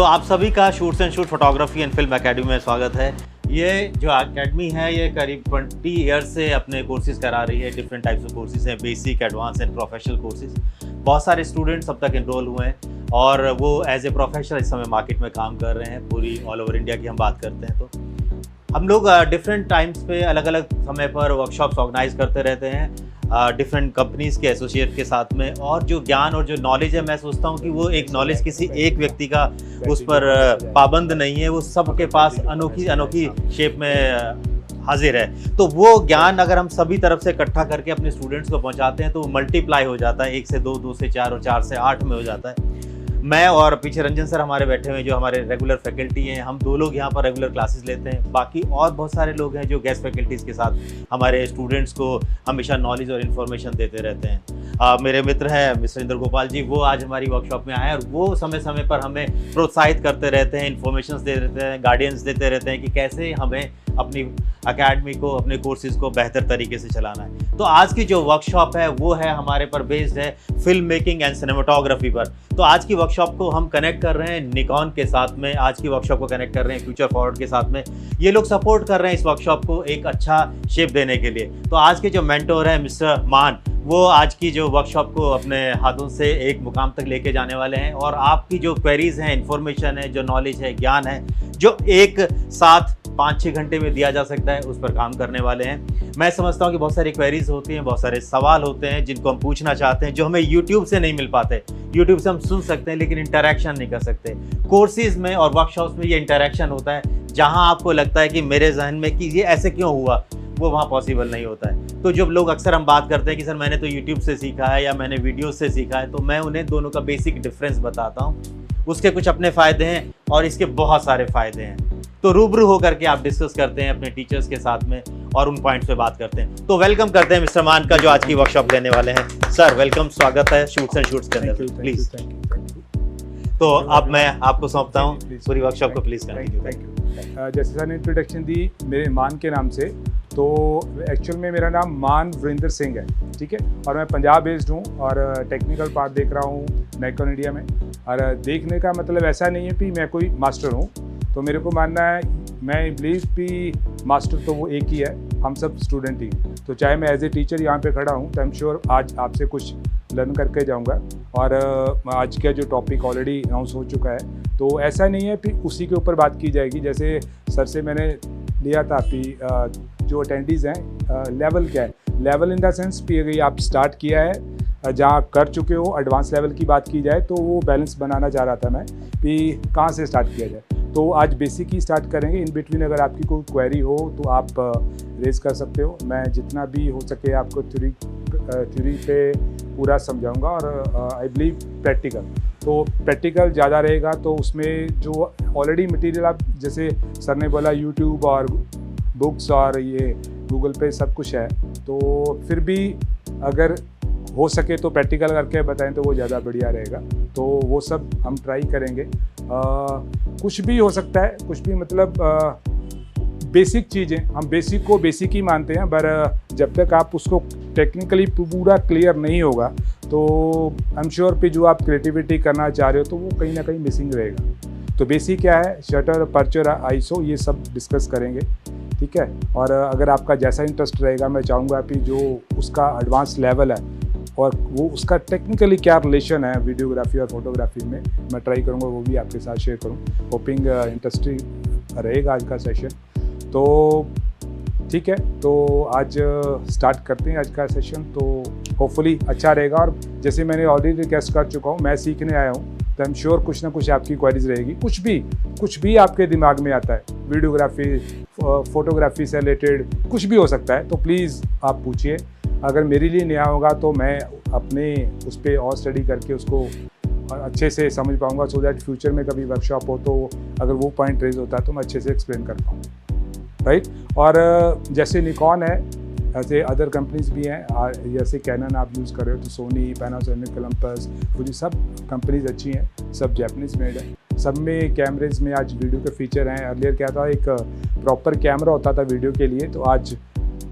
आप सभी का shoots and shoot photography and film academy में स्वागत है। ये जो एकेडमी है ये करीब 20 ईयर्स से अपने कोर्सेज करा रही है। डिफरेंट टाइप्स ऑफ कोर्सेज हैं, basic, advance and professional courses. बहुत सारे स्टूडेंट्स अब तक इनरोल हुए हैं और वो एज ए प्रोफेशनल इस समय मार्केट में काम कर रहे हैं। पूरी ऑल ओवर इंडिया की हम बात करते हैं तो हम लोग डिफरेंट टाइम्स पे अलग अलग समय पर वर्कशॉप्स ऑर्गेनाइज करते रहते हैं डिफरेंट कंपनीज़ के एसोसिएट के साथ में। और जो ज्ञान और जो नॉलेज है, मैं सोचता हूँ कि वो एक नॉलेज किसी एक व्यक्ति का उस पर पाबंद नहीं है, वो सबके पास अनोखी अनोखी शेप में हाजिर है। तो वो ज्ञान अगर हम सभी तरफ से इकट्ठा करके अपने स्टूडेंट्स को पहुँचाते हैं तो वो मल्टीप्लाई हो जाता है, 1 से 2, 2 से 4 और 4 से 8 में हो जाता है। मैं और पीछे रंजन सर हमारे बैठे हुए जो हमारे रेगुलर फैकल्टी हैं, हम 2 लोग यहाँ पर रेगुलर क्लासेस लेते हैं। बाकी और बहुत सारे लोग हैं जो गेस्ट फैकल्टीज़ के साथ हमारे स्टूडेंट्स को हमेशा नॉलेज और इन्फॉर्मेशन देते रहते हैं। मेरे मित्र हैं मिस्टर इंद्र गोपाल जी, वो आज हमारी वर्कशॉप में आए और वो समय समय पर हमें प्रोत्साहित करते रहते हैं, इन्फॉर्मेशन दे रहते हैं, गाइडेंस देते रहते हैं कि कैसे हमें अपनी अकेडमी को, अपने कोर्सेज़ को बेहतर तरीके से चलाना है। तो आज की जो वर्कशॉप है वो है हमारे पर बेस्ड है फिल्म मेकिंग एंड सिनेमाटोग्राफी पर। तो आज की वर्कशॉप को हम कनेक्ट कर रहे हैं निकॉन के साथ में, आज की वर्कशॉप को कनेक्ट कर रहे हैं फ्यूचर फॉरवर्ड के साथ में। ये लोग सपोर्ट कर रहे हैं इस वर्कशॉप को एक अच्छा शेप देने के लिए। तो आज के जो मेंटोर हैं मिस्टर मान, वो आज की जो वर्कशॉप को अपने हाथों से एक मुकाम तक लेके जाने वाले हैं और आपकी जो क्वेरीज हैं, इन्फॉर्मेशन है, जो नॉलेज है, ज्ञान है, जो एक साथ 5-6 घंटे में दिया जा सकता है, उस पर काम करने वाले हैं। मैं समझता हूँ कि बहुत सारी क्वेरीज होती हैं, बहुत सारे सवाल होते हैं जिनको हम पूछना चाहते हैं, जो हमें यूट्यूब से नहीं मिल पाते। यूट्यूब से हम सुन सकते हैं लेकिन इंटरेक्शन नहीं कर सकते। कोर्सेज में और वर्कशॉप्स में ये इंटरेक्शन होता है। जहाँ आपको लगता है कि मेरे जहन में कि ये ऐसे क्यों हुआ, वो वहाँ पॉसिबल नहीं होता है। तो जब लोग अक्सर हम बात करते हैं कि सर मैंने तो यूट्यूब से सीखा है या मैंने वीडियो से सीखा है, तो मैं उन्हें दोनों का बेसिक डिफरेंस बताता हूँ। उसके कुछ अपने फ़ायदे हैं और इसके बहुत सारे फ़ायदे हैं। तो रूबरू होकर के आप डिस्कस करते हैं अपने टीचर्स के साथ में और उन पॉइंट्स पे बात करते हैं। तो वेलकम करते हैं मिस्टर मान का, जो आज की वर्कशॉप लेने वाले हैं। सर वेलकम, स्वागत है शूट्स एंड शूट्स के अंदर, प्लीज। तो अब मैं आपको सौंपता हूँ पूरी वर्कशॉप को, प्लीज कंटिन्यू। जैसे सर ने इंट्रोडक्शन दी मेरे मान के नाम से, तो एक्चुअल में मेरा नाम मान वरिंदर सिंह है, ठीक है। और मैं पंजाब बेस्ड हूँ और टेक्निकल पार्ट देख रहा हूँ निकॉन इंडिया में। और देखने का मतलब ऐसा नहीं है कि मैं कोई मास्टर हूँ, तो मेरे को मानना है, मैं बिलीव कि मास्टर तो वो एक ही है, हम सब स्टूडेंट ही। तो चाहे मैं एज ए टीचर यहाँ पे खड़ा हूँ तो आई एम श्योर आज आपसे कुछ लर्न करके जाऊँगा। और आज का जो टॉपिक ऑलरेडी अनाउंस हो चुका है, तो ऐसा नहीं है कि उसी के ऊपर बात की जाएगी। जैसे सर से मैंने लिया था कि जो अटेंडीज़ हैं लेवल क्या है, लेवल इन द सेंस कि अगर आप स्टार्ट किया है, जहाँ कर चुके हो, एडवांस लेवल की बात की जाए तो वो बैलेंस बनाना चाह रहा था मैं कि कहाँ से स्टार्ट किया जाए। तो आज बेसिक ही स्टार्ट करेंगे। इन बिटवीन अगर आपकी कोई क्वेरी हो तो आप रेज कर सकते हो। मैं जितना भी हो सके आपको थ्योरी पे पूरा समझाऊंगा और आई बिलीव प्रैक्टिकल, तो प्रैक्टिकल ज़्यादा रहेगा। तो उसमें जो ऑलरेडी मटेरियल आप, जैसे सर ने बोला, यूट्यूब और बुक्स और ये गूगल पे सब कुछ है, तो फिर भी अगर हो सके तो प्रैक्टिकल करके बताएं तो वो ज़्यादा बढ़िया रहेगा। तो वो सब हम ट्राई करेंगे। कुछ भी हो सकता है, कुछ भी मतलब बेसिक चीज़ें, हम बेसिक को बेसिक ही मानते हैं, पर जब तक आप उसको टेक्निकली पूरा क्लियर नहीं होगा तो आई एम श्योर पे जो आप क्रिएटिविटी करना चाह रहे हो तो वो कहीं ना कहीं मिसिंग रहेगा। तो बेसिक क्या है, शटर, अपर्चर, आईएसओ, ये सब डिस्कस करेंगे, ठीक है। और अगर आपका जैसा इंटरेस्ट रहेगा, मैं चाहूँगा कि जो उसका एडवांस लेवल है और वो उसका टेक्निकली क्या रिलेशन है वीडियोग्राफी और फोटोग्राफी में, मैं ट्राई करूँगा वो भी आपके साथ शेयर करूँ। होपिंग इंटरेस्टिंग रहेगा आज का सेशन। तो ठीक है, तो आज स्टार्ट करते हैं आज का सेशन। तो होपफुली अच्छा रहेगा। और जैसे मैंने ऑलरेडी रिक्वेस्ट कर चुका हूँ, मैं सीखने आया हूँ, तो आई एम श्योर कुछ ना कुछ आपकी क्वेरीज रहेगी। कुछ भी आपके दिमाग में आता है, वीडियोग्राफी, फोटोग्राफी से रिलेटेड कुछ भी हो सकता है, तो प्लीज़ आप पूछिए। अगर मेरे लिए नया होगा तो मैं अपने उस पर और स्टडी करके उसको अच्छे से समझ पाऊँगा, सो दैट फ्यूचर में कभी वर्कशॉप हो तो अगर वो पॉइंट रेज होता है तो मैं अच्छे से एक्सप्लेन कर पाऊँ, राइट। और जैसे निकॉन है, ऐसे अदर कंपनीज भी हैं, जैसे कैनन आप यूज़ कर रहे हो तो सोनी, पैनासोनिक, ओलंपस, फुजी, सब कंपनीज अच्छी हैं, सब जैपनीज मेड है। सब में कैमरेज में आज वीडियो के फीचर हैं। अर्लियर क्या था, एक प्रॉपर कैमरा होता था वीडियो के लिए, तो आज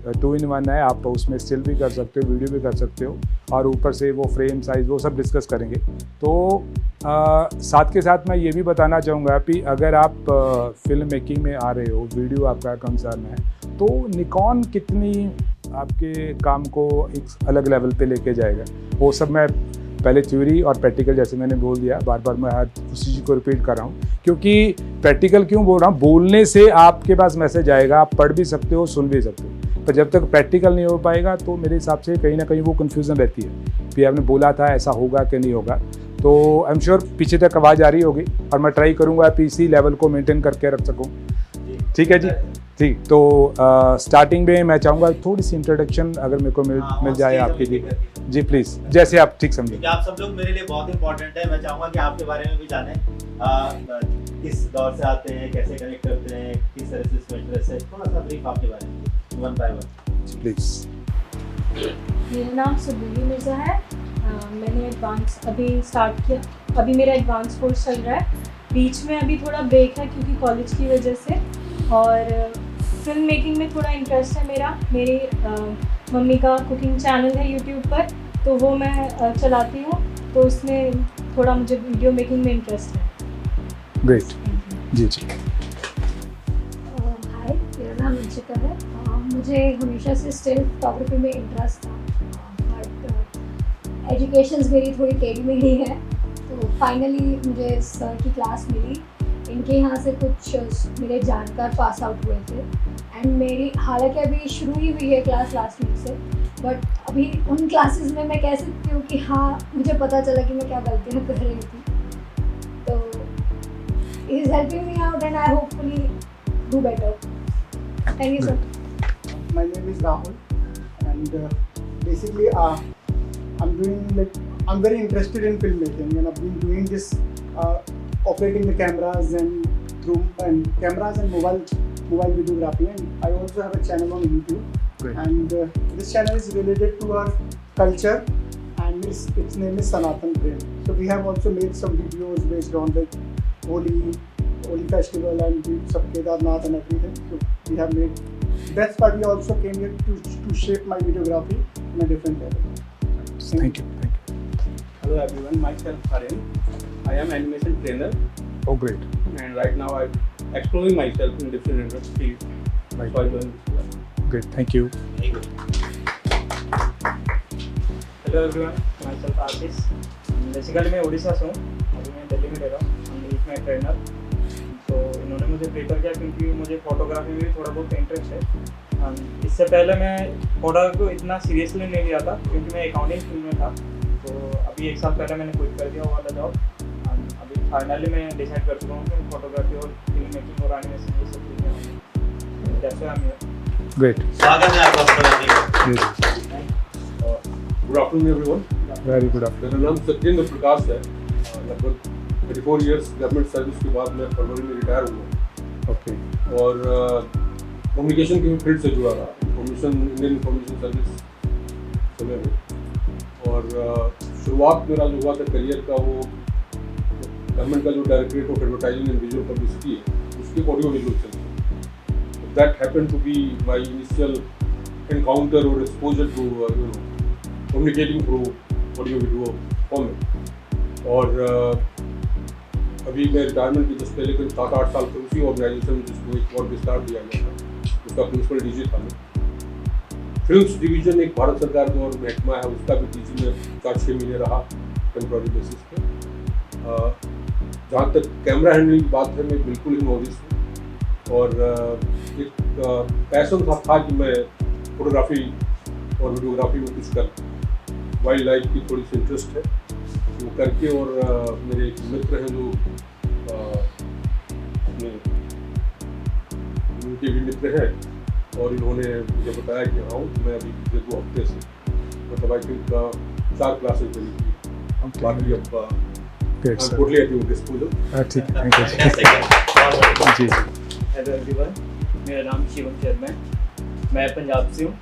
2 in 1 है, आप उसमें स्टिल भी कर सकते हो, वीडियो भी कर सकते हो, और ऊपर से वो फ्रेम साइज़ वो सब डिस्कस करेंगे। तो साथ के साथ मैं ये भी बताना चाहूँगा कि अगर आप फिल्म मेकिंग में आ रहे हो, वीडियो आपका कंसर्न है, तो निकॉन कितनी आपके काम को एक अलग लेवल पे लेके जाएगा, वो सब मैं पहले थ्योरी और प्रैक्टिकल, जैसे मैंने बोल दिया, बार बार मैं हर उसी चीज़ को रिपीट कर रहा हूँ, क्योंकि प्रैक्टिकल क्यों बोल रहा हूँ, बोलने से आपके पास मैसेज आएगा, आप पढ़ भी सकते हो, सुन भी सकते हो, पर जब तक प्रैक्टिकल नहीं हो पाएगा तो मेरे हिसाब से कहीं ना कहीं वो कन्फ्यूज़न रहती है कि आपने बोला था ऐसा होगा कि नहीं होगा। तो आई एम श्योर पीछे तक आवाज़ आ रही होगी, और मैं ट्राई करूँगा कि इसी लेवल को मेंटेन करके रख सकूँ। ठीक है जी, ठीक। तो स्टार्टिंग में मैं चाहूँगा थोड़ी सी इंट्रोडक्शन अगर मेरे को मिल जाए आपके लिए, जी प्लीज़, जैसे आप ठीक समझें। क्योंकि आप सब लोग मेरे लिए बहुत इंपॉर्टेंट है, मैं चाहूँगा कि आपके बारे में भी जानें, किस दौर से आते हैं, कैसे कनेक्ट करते हैं, किस तरह से इसमें इंटरेस्ट है, थोड़ा सा ब्रीफ आपके बारे में, वन बाय वन प्लीज़। मेरा नाम सुबीली मिर्ज़ा है। मैंने एडवांस अभी स्टार्ट किया, अभी मेरा एडवांस कोर्स चल रहा है, बीच में अभी थोड़ा ब्रेक है क्योंकि कॉलेज की वजह से, और फिल्म मेकिंग में थोड़ा इंटरेस्ट है मेरा। मेरी मम्मी का कुकिंग चैनल है यूट्यूब पर, तो वो मैं चलाती हूँ, तो उसमें थोड़ा मुझे वीडियो मेकिंग में इंटरेस्ट है। ग्रेट, जी जी। हाय, मेरा नाम अंशिका है। मुझे हमेशा से स्टिल फोटोग्राफी में इंटरेस्ट था, बट एजुकेशंस मेरी थोड़ी टेढ़ी मेढ़ी है, तो फाइनली मुझे सर की क्लास मिली। इनके यहाँ से कुछ मेरे जानकार पास आउट हुए थे, एंड मेरी हालांकि अभी शुरू ही हुई है क्लास लास्ट वीक से, बट अभी उन क्लासेस में मैं कह सकती हूँ कि हाँ, मुझे पता चला कि मैं क्या गलतियाँ कर रही थी। तो he is helping me out and I hopefully do better. Thank you, sir. My name is Rahul, and basically I'm very interested in filmmaking, and I've been doing this operating the cameras and mobile videography, and I also have a channel on YouTube. Great. And this channel is related to our culture, and its name is Sanatan Prem. So we have also made some videos based on like Holi festival and sub Kedarnath and everything. So we have made. That's why we also came here to shape my videography in a different level. Thank you. Hello everyone, myself Karan. I am animation trainer, Oh great. and right now I'm exploring myself in different industries. Right. So I joined this class. Great, thank you. Hello everyone, my self Ashish. Basically मैं उड़ीसा से हूँ, अभी मैं दिल्ली में रह रहा हूँ। English में ट्रेनर, तो इन्होंने मुझे प्रेफर किया क्योंकि मुझे फोटोग्राफी में भी थोड़ा बहुत इंटरेस्ट है। इससे पहले मैं फोटोग्राफी को इतना सीरियसली नहीं लिया था क्योंकि मैं अकाउंटिंग फील्ड में था। तो अभी 1 साल पहले मैंने क्विट कर दिया वो वाला जॉब। अभी फाइनली मैं डिसाइड कर चुका हूँ कि फोटोग्राफी और फिल्म मेकिंग और एनिमेशन ये सब चीज़ें होंगी। जैसे हम Great. स्वागत है आपका फोटोग्राफी में। जी, good afternoon everyone. Very good afternoon. मेरा नाम सत्येंद्र प्रकाश है। लगभग 34 इयर्स गवर्नमेंट सर्विस के बाद मैं फरवरी में रिटायर हुआ ओके। और कम्युनिकेशन की फील्ड से जुड़ा रहा, इंडियन इंफॉर्मेशन सर्विस समय में। और शुरुआत मेरा जो हुआ था करियर का, वो गवर्नमेंट का जो directorate of advertising and visual publicity है, उसके audio visual section. That happened to be my initial encounter or exposure to communicating through audio video format. और अभी मैं रिटायरमेंट के जस्ट पहले करीब 7-8 साल से उसी ऑर्गेनाइजेशन में जिसको एक और विस्तार दिया गया था, उसका प्रिंसिपल डीजी था मैं। फिल्म्स डिवीजन एक भारत सरकार का और महकमा है, उसका भी डीजी में 4-6 महीने रहा टेम्पररी बेसिस पे। जहाँ तक कैमरा हैंडलिंग की बात है, मैं बिल्कुल ही नॉविस हूँ, और एक पैशन था कि मैं फोटोग्राफी और वीडियोग्राफी में कुछ कर, वाइल्ड लाइफ की थोड़ी सी इंटरेस्ट है वो करके। और मेरे एक मित्र हैं जो अपने उनके भी मित्र हैं, और इन्होंने मुझे बताया कि हाँ, मैं अभी पिछले 2 हफ्ते से मतलब आई थिंक 4 क्लासेस में थी। बाकी अब Great, sir. Totally at your disposal. ठीक है, thank you ji. Hello everyone, मेरा नाम शिवम शर्मा है। मैं पंजाब से हूँ।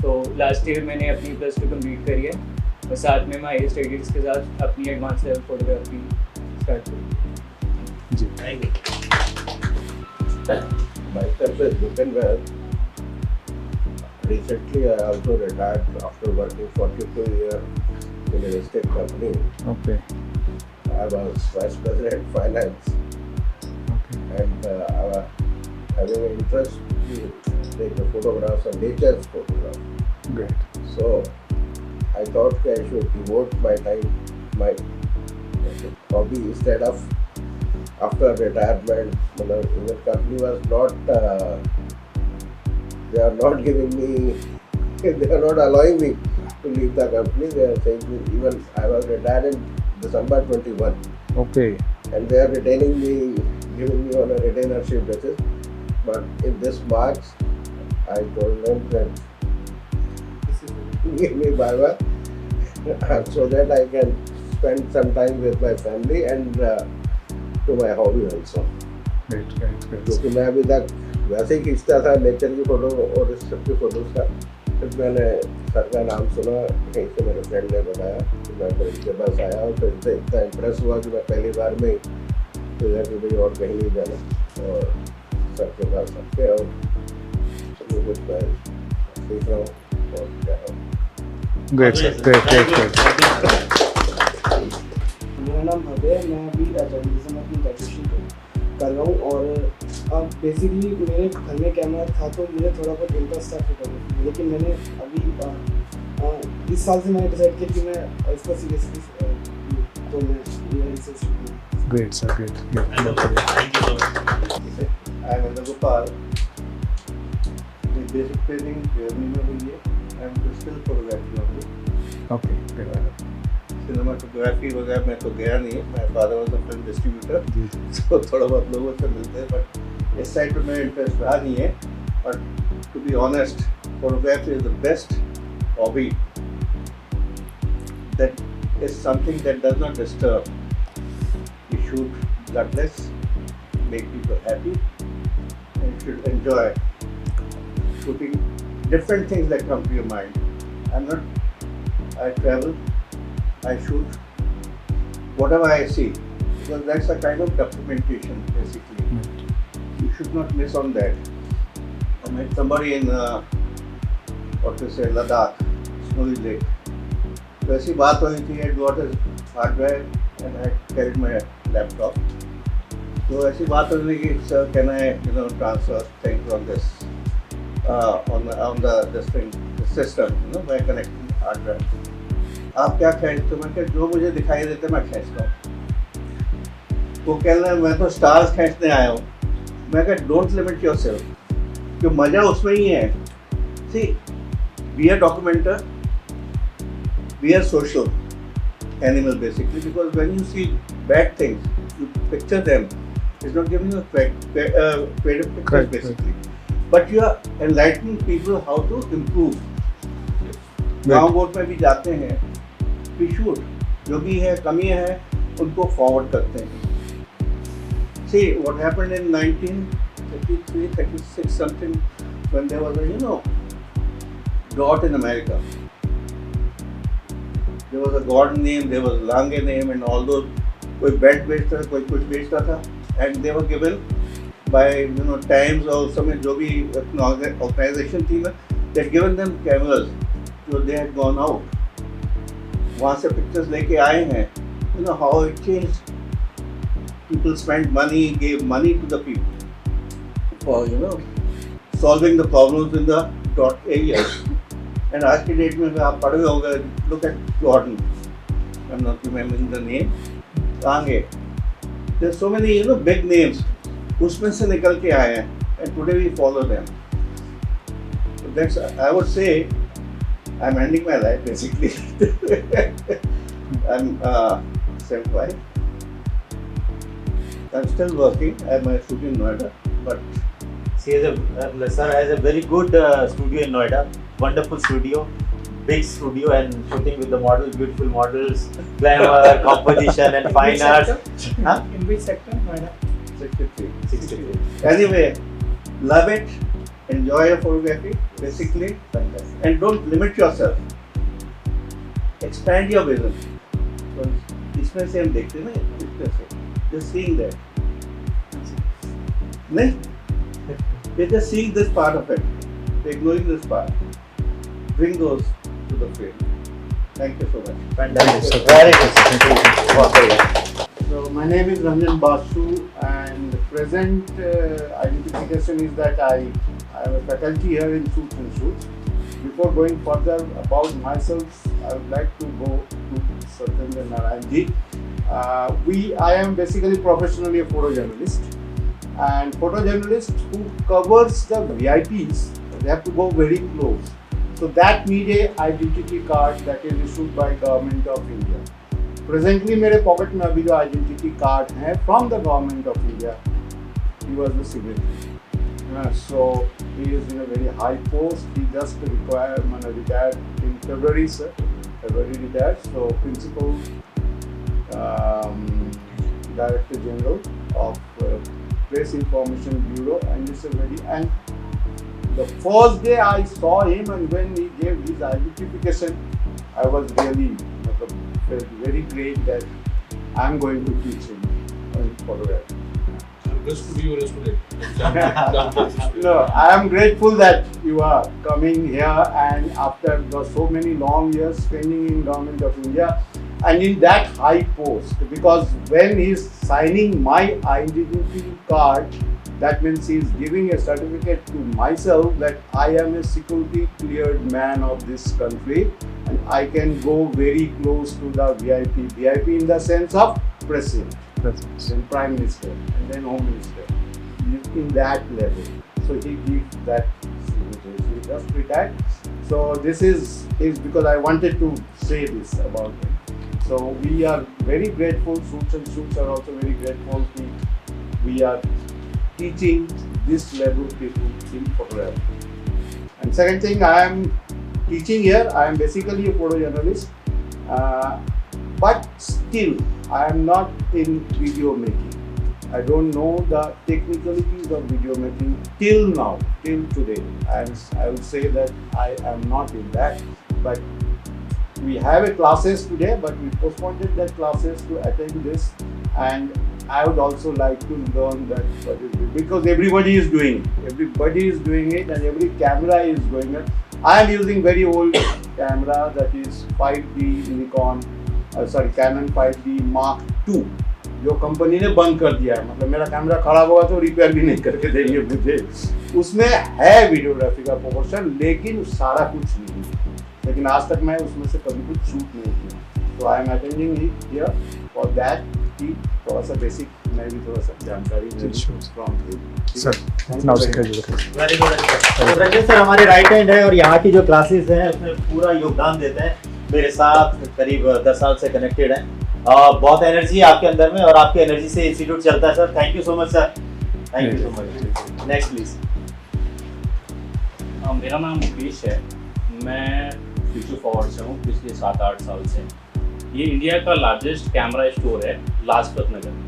तो लास्ट ईयर मैंने अपनी +2 कंप्लीट करी है, और साथ में मैं हायर स्टडीज़ के साथ अपनी एडवांस लेवल फोटोग्राफी स्टार्ट करी। जी, thank you. Myself is Bhupen Vaid, recently I also retired after working 42 years in a estate company. Okay. I was vice president finance, Okay. and I was having an interest to take the photographs of nature's photograph. Great. So I thought I should devote my time, my hobby, instead of after retirement. The company was not, they are not giving me, they are not allowing me to leave the company. They are saying me, even I was retired in December 21, Okay. and they are retaining me, giving me on a retainership basis. But in this March, I told them that give me Baba so that I can spend some time with my family and to my hobby also. Great, great, great. क्योंकि मैं अभी तक वैसे ही खींचता था nature की photo और इस सब की फ़ोटोज़ का। फिर मैंने सर का नाम सुना, कहीं से मेरे फ्रेंड ने बताया, तो मैं फिर इनके पास आया और फिर इनसे इतना इम्प्रेस हुआ कि मैं पहली बार में ही सोचा कि भाई और कहीं नहीं जाना, और सर के पास सबके और सब कुछ मैं सीख रहा हूँ और क्या है। Great, sir. Great, great, great. मेरा नाम भव्य है, मैं अभी जर्नलिज्म में अपनी ग्रेजुएशन कर रहा हूँ। और अब बेसिकली मेरे घर में कैमरा था तो मुझे थोड़ा बहुत इंटरेस्ट था फोटोग्राफी में, लेकिन मैंने अभी इस साल से मैंने डिसाइड किया कि मैं इसको सीरियसली तो मैं रिसर्च करूँगा। Great, sir. Great. Great. Thank you so much. I am Gopal. The basic training journey में हुई है। I am still photography only. Okay. Great. Cinematography वगैरह में तो गया नहीं है, मैं father was a film distributor, जी, तो थोड़ा बहुत लोगों से मिलते हैं, बट इस साइड पे मेरा इंटरेस्ट रहा नहीं है। But to be honest, photography is the best hobby that is something that does not disturb. You shoot gutless, make people happy, and you should enjoy shooting different things that come to your mind. I travel, I shoot whatever I see, because that's a kind of documentation basically. You should not miss on that. I met somebody in what to say, Ladakh, Snowy Lake. So ऐसी बात हो रही थी, I got his hard drive and I carried my laptop. So ऐसी बात हो रही थी कि sir, can I transfer things on this on the this thing, the system, by connecting hard drive. आप क्या खींचते हो? मैं क्या, जो मुझे दिखाई देते मैं खींचता हूँ। वो कह रहे हैं मैं तो स्टार्स खींचने आया हूँ। मैं क्या, डोंट लिमिट योरसेल्फ, जो मज़ा उसमें ही है। See, be a documenter, be a social animal basically, because when you see bad things you picture them, it's not giving you creative pictures basically, but you are enlightening people how to improve. गाँव गोट में भी जाते हैं, we shoot, जो भी है कमियाँ हैं उनको फॉरवर्ड करते हैं। See what happened in 1933, 36 something, when there was a drought in America. There was a God name, there was Lange name, and all those. कोई बेड बेचता था, कोई कुछ बेचता था, and they were given by Times or some जो भी organization थी ना, they had given them cameras, so they had gone out. वहाँ से पिक्चर्स लेके आए हैं, how it changed. People spent money, gave money to the people for solving the problems in the drought areas. And आज की date में आप पढ़े होंगे, look at Jordan, I'm not remembering the name, Lange. There's so many big names, उसमें से निकल के आए हैं, and today we follow them. So that's, I would say, I'm ending my life basically. I'm 75. I'm still working at my studio in Noida, but sir has a very good studio in Noida, wonderful studio, big studio, and shooting with the models, beautiful models, glamour, composition, and fine arts. Huh? In which sector, Noida? 63. Anyway, love it, enjoy your photography, basically, and don't limit yourself. Expand your vision. इसमें से हम देखते हैं ना, इसमें से just seeing that. नहीं? We're just seeing this part of it. We're ignoring this part. bring those to the field. Thank you so much. Fantastic. Very good. बहुत बढ़िया. So my name is Ranjan Basu, and the present identification is that I am a faculty here in Shoots and Shoots. Before going further about myself, I would like to go to Satyendra Narayan ji. I am basically professionally a photojournalist, and photojournalist who covers the VIPs, they have to go very close. So that need a identity card that is issued by Government of India. Presently मेरे pocket में अभी जो identity card है from the government of India, he was the signatory. So he is in a very high post. He just retired in February, sir. February retired. So principal Director General of Press Information Bureau, and it's a and the first day I saw him and when he gave his identification, I was really felt very great that I'm going to teach him in photography. I'm blessed to be your student. No, I am grateful that you are coming here, and after so many long years spending in Government of India and in that high post, because when he is signing my identity card, that means he is giving a certificate to myself that I am a security cleared man of this country, and I can go very close to the VIP. VIP in the sense of President, then Prime Minister, and then Home Minister, in that level. So he gives that signature. He just retired. So this is because I wanted to say this about him. So we are very grateful. Shoots and Shoots are also very grateful. We are teaching this level people in photography. And second thing, I am teaching here. I am basically a photojournalist, but still I am not in video making. I don't know the technicalities of video making till now, till today. I would say that I am not in that, but we have a classes today, but we postponed that classes to attend this, and I would also like to learn that because everybody is doing it, and every camera is going it. I am using very old camera, that is 5D Nikon, Canon 5D Mark II, जो company ने बंद कर दिया है. मतलब मेरा camera खराब होगा तो रिपेयर भी नहीं करके देंगे मुझे. उसमें है वीडियोग्राफी का प्रोपोर्शन, लेकिन सारा कुछ नहीं. लेकिन आज तक मैं उसमें से कभी कुछ शूट नहीं किया. तो I am attending here for that कि थोड़ा सा बेसिक मैं भी थोड़ा सा जानकारी फ्रॉम सर. Very good. तो रंजन सर हमारे राइट हैंड है और यहाँ की जो क्लासेस हैं उसमें पूरा योगदान देते हैं. मेरे साथ करीब 10 साल से कनेक्टेड हैं. बहुत एनर्जी है आपके अंदर में और आपके एनर्जी से इंस्टीट्यूट चलता है sir. Thank you so much sir. Thank you so much. Next please. मेरा नाम मुकेश है. मैं फ्यूचर फॉरवर्ड से हूँ पिछले 7-8 साल से. ये इंडिया का लार्जेस्ट कैमरा स्टोर है लाजपत नगर में.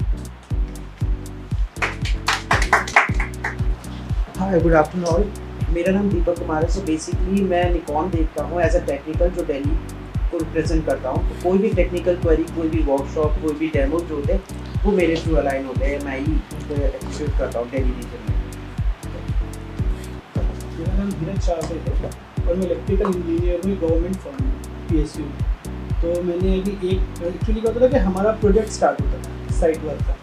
हाय, गुड आफ्टरनून ऑल. मेरा नाम दीपक कुमार है. सो बेसिकली मैं निकॉन देखता हूँ एज अ टेक्निकल, जो दिल्ली को रिप्रेजेंट करता हूँ. तो कोई भी टेक्निकल क्वेरी, कोई भी वर्कशॉप, कोई भी डेमो जो होते हैं वो मेरे थ्रू अलाइन होते हैं. मैं ही एक्सिक्यूट करता हूँ दिल्ली रीजन में. मेरा नाम धीरज शाह है और मैं इलेक्ट्रिकल इंजीनियर हूँ गवर्नमेंट फर्म PSU. तो मैंने अभी एक्चुअली क्या होता था कि हमारा प्रोजेक्ट स्टार्ट होता था साइट वर्क का.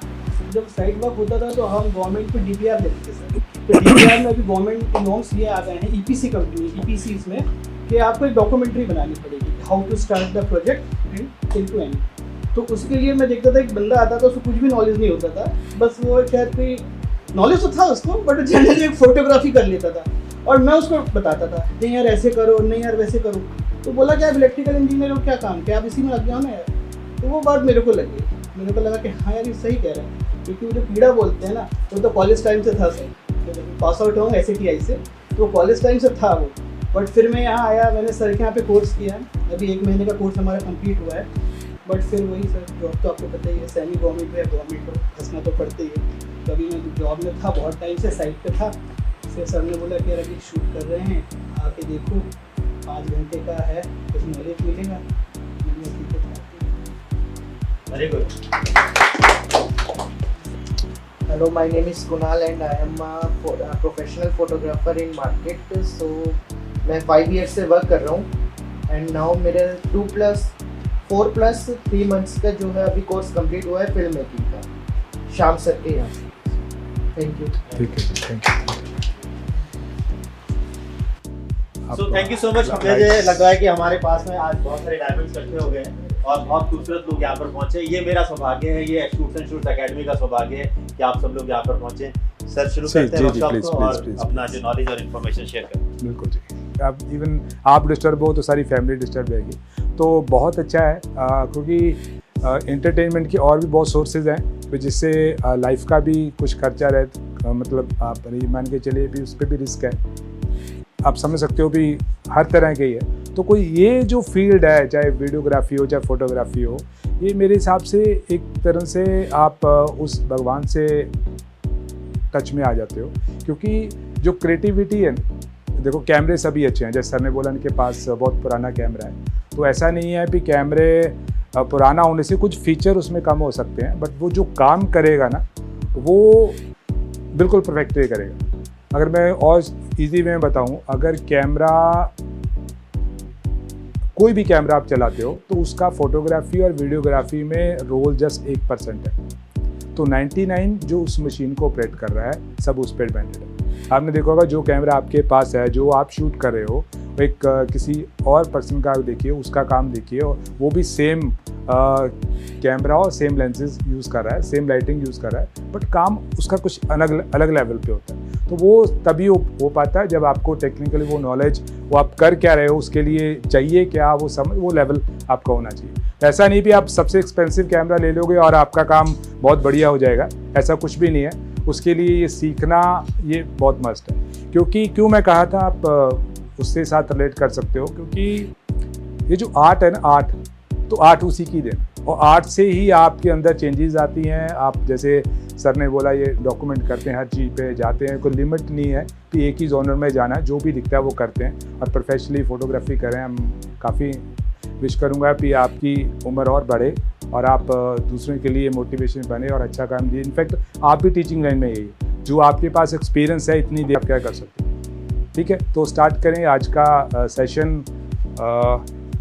जब साइट वर्क होता था तो हम गवर्नमेंट को DPR देते थे सर. तो DPR में अभी गवर्नमेंट नॉर्म्स ये आ गए हैं EPC कंपनी, EPCs में, कि आपको एक डॉक्यूमेंट्री बनानी पड़ेगी how to start the project end to end. तो उसके लिए मैं देखता था एक बंदा आता था, उसको कुछ भी नॉलेज नहीं होता था. बस वो शायद कोई नॉलेज तो था उसको, बट जनरली एक फोटोग्राफी कर लेता था और मैं उसको बताता था, नहीं यार ऐसे करो, नहीं यार वैसे करो. तो बोला कि आप इलेक्ट्रिकल इंजीनियर हो, क्या काम, क्या आप इसी में लग जाओ ना यार. तो वो बात मेरे को लगी. मेरे को लगा कि हाँ यार ये सही कह रहा है, क्योंकि वो जो कीड़ा बोलते हैं ना वो तो कॉलेज टाइम से था सर. पास आउट हूँ SATI से, तो कॉलेज टाइम से था वो. बट फिर मैं यहाँ आया, मैंने सर के यहाँ पे कोर्स किया. अभी 1 महीने का कोर्स हमारा कंप्लीट हुआ है. बट फिर वही सर, जॉब तो आपको पता ही है, सेमी गवर्नमेंट हो या गवर्नमेंट हो, हंसना तो पड़ते ही है. कभी मैं जॉब में था, बहुत टाइम से साइट पे था. फिर सर ने बोला कि यार अभी शूट कर रहे हैं, आके देखो, 5 घंटे का है, कुछ नॉलेज मिलेगा. Very good. Hello, my name is Kunal and I am a professional photographer in market. So मैं 5 ईयर से वर्क कर रहा हूँ एंड नाउ मेरे 4+3 मंथ्स का जो है अभी कोर्स कंप्लीट हुआ है फिल्म मेकिंग का, शाम सर के यहाँ। Thank you. ठीक है, thank you. So thank you so much. मुझे लग रहा है कि हमारे पास में आज बहुत सारे डायमंड्स इकट्ठे हो गए हैं और बहुत खूबसूरत लोग यहाँ पर पहुँचे। ये मेरा सौभाग्य है, ये शूट्स एंड शूट्स एकेडमी का सौभाग्य है कि आप सब लोग यहाँ पर पहुँचे। सर शुरू करते हैं वर्कशॉप को और अपना जो नॉलेज और इन्फॉर्मेशन शेयर करें। बिल्कुल जी। अब इवन आप डिस्टर्ब हो तो सारी फैमिली डिस्टर्ब रहेगी, तो बहुत अच्छा है क्योंकि एंटरटेनमेंट की और भी बहुत सोर्सेज हैं जिससे लाइफ का भी कुछ खर्चा रहे, मतलब आप मान के चलिए भी उस पर भी रिस्क है, आप समझ सकते हो भी हर तरह के ही है। तो कोई ये जो फील्ड है, चाहे वीडियोग्राफी हो चाहे फोटोग्राफी हो, ये मेरे हिसाब से एक तरह से आप उस भगवान से टच में आ जाते हो, क्योंकि जो क्रिएटिविटी है, देखो कैमरे सभी अच्छे हैं, जैसे सर ने बोला इनके पास बहुत पुराना कैमरा है, तो ऐसा नहीं है कि कैमरे पुराना होने से कुछ फीचर उसमें कम हो सकते हैं, बट वो जो काम करेगा ना वो बिल्कुल परफेक्टली करेगा। अगर मैं और इजी वे में बताऊं, अगर कैमरा कोई भी कैमरा आप चलाते हो तो उसका फोटोग्राफी और वीडियोग्राफी में रोल जस्ट 1% है, तो 99 जो उस मशीन को ऑपरेट कर रहा है सब उस पर डिपेंडेड है। आपने देखा होगा जो कैमरा आपके पास है, जो आप शूट कर रहे हो, एक किसी और पर्सन का देखिए, उसका काम देखिए, और वो भी सेम कैमरा और सेम लेंसेज यूज़ कर रहा है, सेम लाइटिंग यूज़ कर रहा है, बट काम उसका कुछ अलग लेवल पे होता है। तो वो तभी हो पाता है जब आपको टेक्निकली वो नॉलेज, वो आप कर क्या रहे हो, उसके लिए चाहिए क्या, वो समझ, वो लेवल आपका होना चाहिए। ऐसा नहीं भी आप सबसे एक्सपेंसिव कैमरा ले लोगे और आपका काम बहुत बढ़िया हो जाएगा, ऐसा कुछ भी नहीं है। उसके लिए ये सीखना ये बहुत मस्ट है, क्योंकि क्यों मैं कहा था आप उससे साथ रिलेट कर सकते हो, क्योंकि ये जो आर्ट है ना, आर्ट तो आर्ट उसी की देन, और आर्ट से ही आपके अंदर चेंजेस आती हैं। आप जैसे सर ने बोला ये डॉक्यूमेंट करते हैं, हर चीज़ पे जाते हैं, कोई लिमिट नहीं है कि एक ही जॉनर में जाना है, जो भी दिखता है वो करते हैं और प्रोफेशनली फ़ोटोग्राफी करें। हम काफ़ी विश करूँगा कि आपकी उम्र और बढ़े और आप दूसरों के लिए मोटिवेशन बने और अच्छा काम दिए। इनफैक्ट आप भी टीचिंग लाइन में यही, जो आपके पास एक्सपीरियंस है इतनी देर आप क्या कर सकते हैं। ठीक है, तो स्टार्ट करें आज का सेशन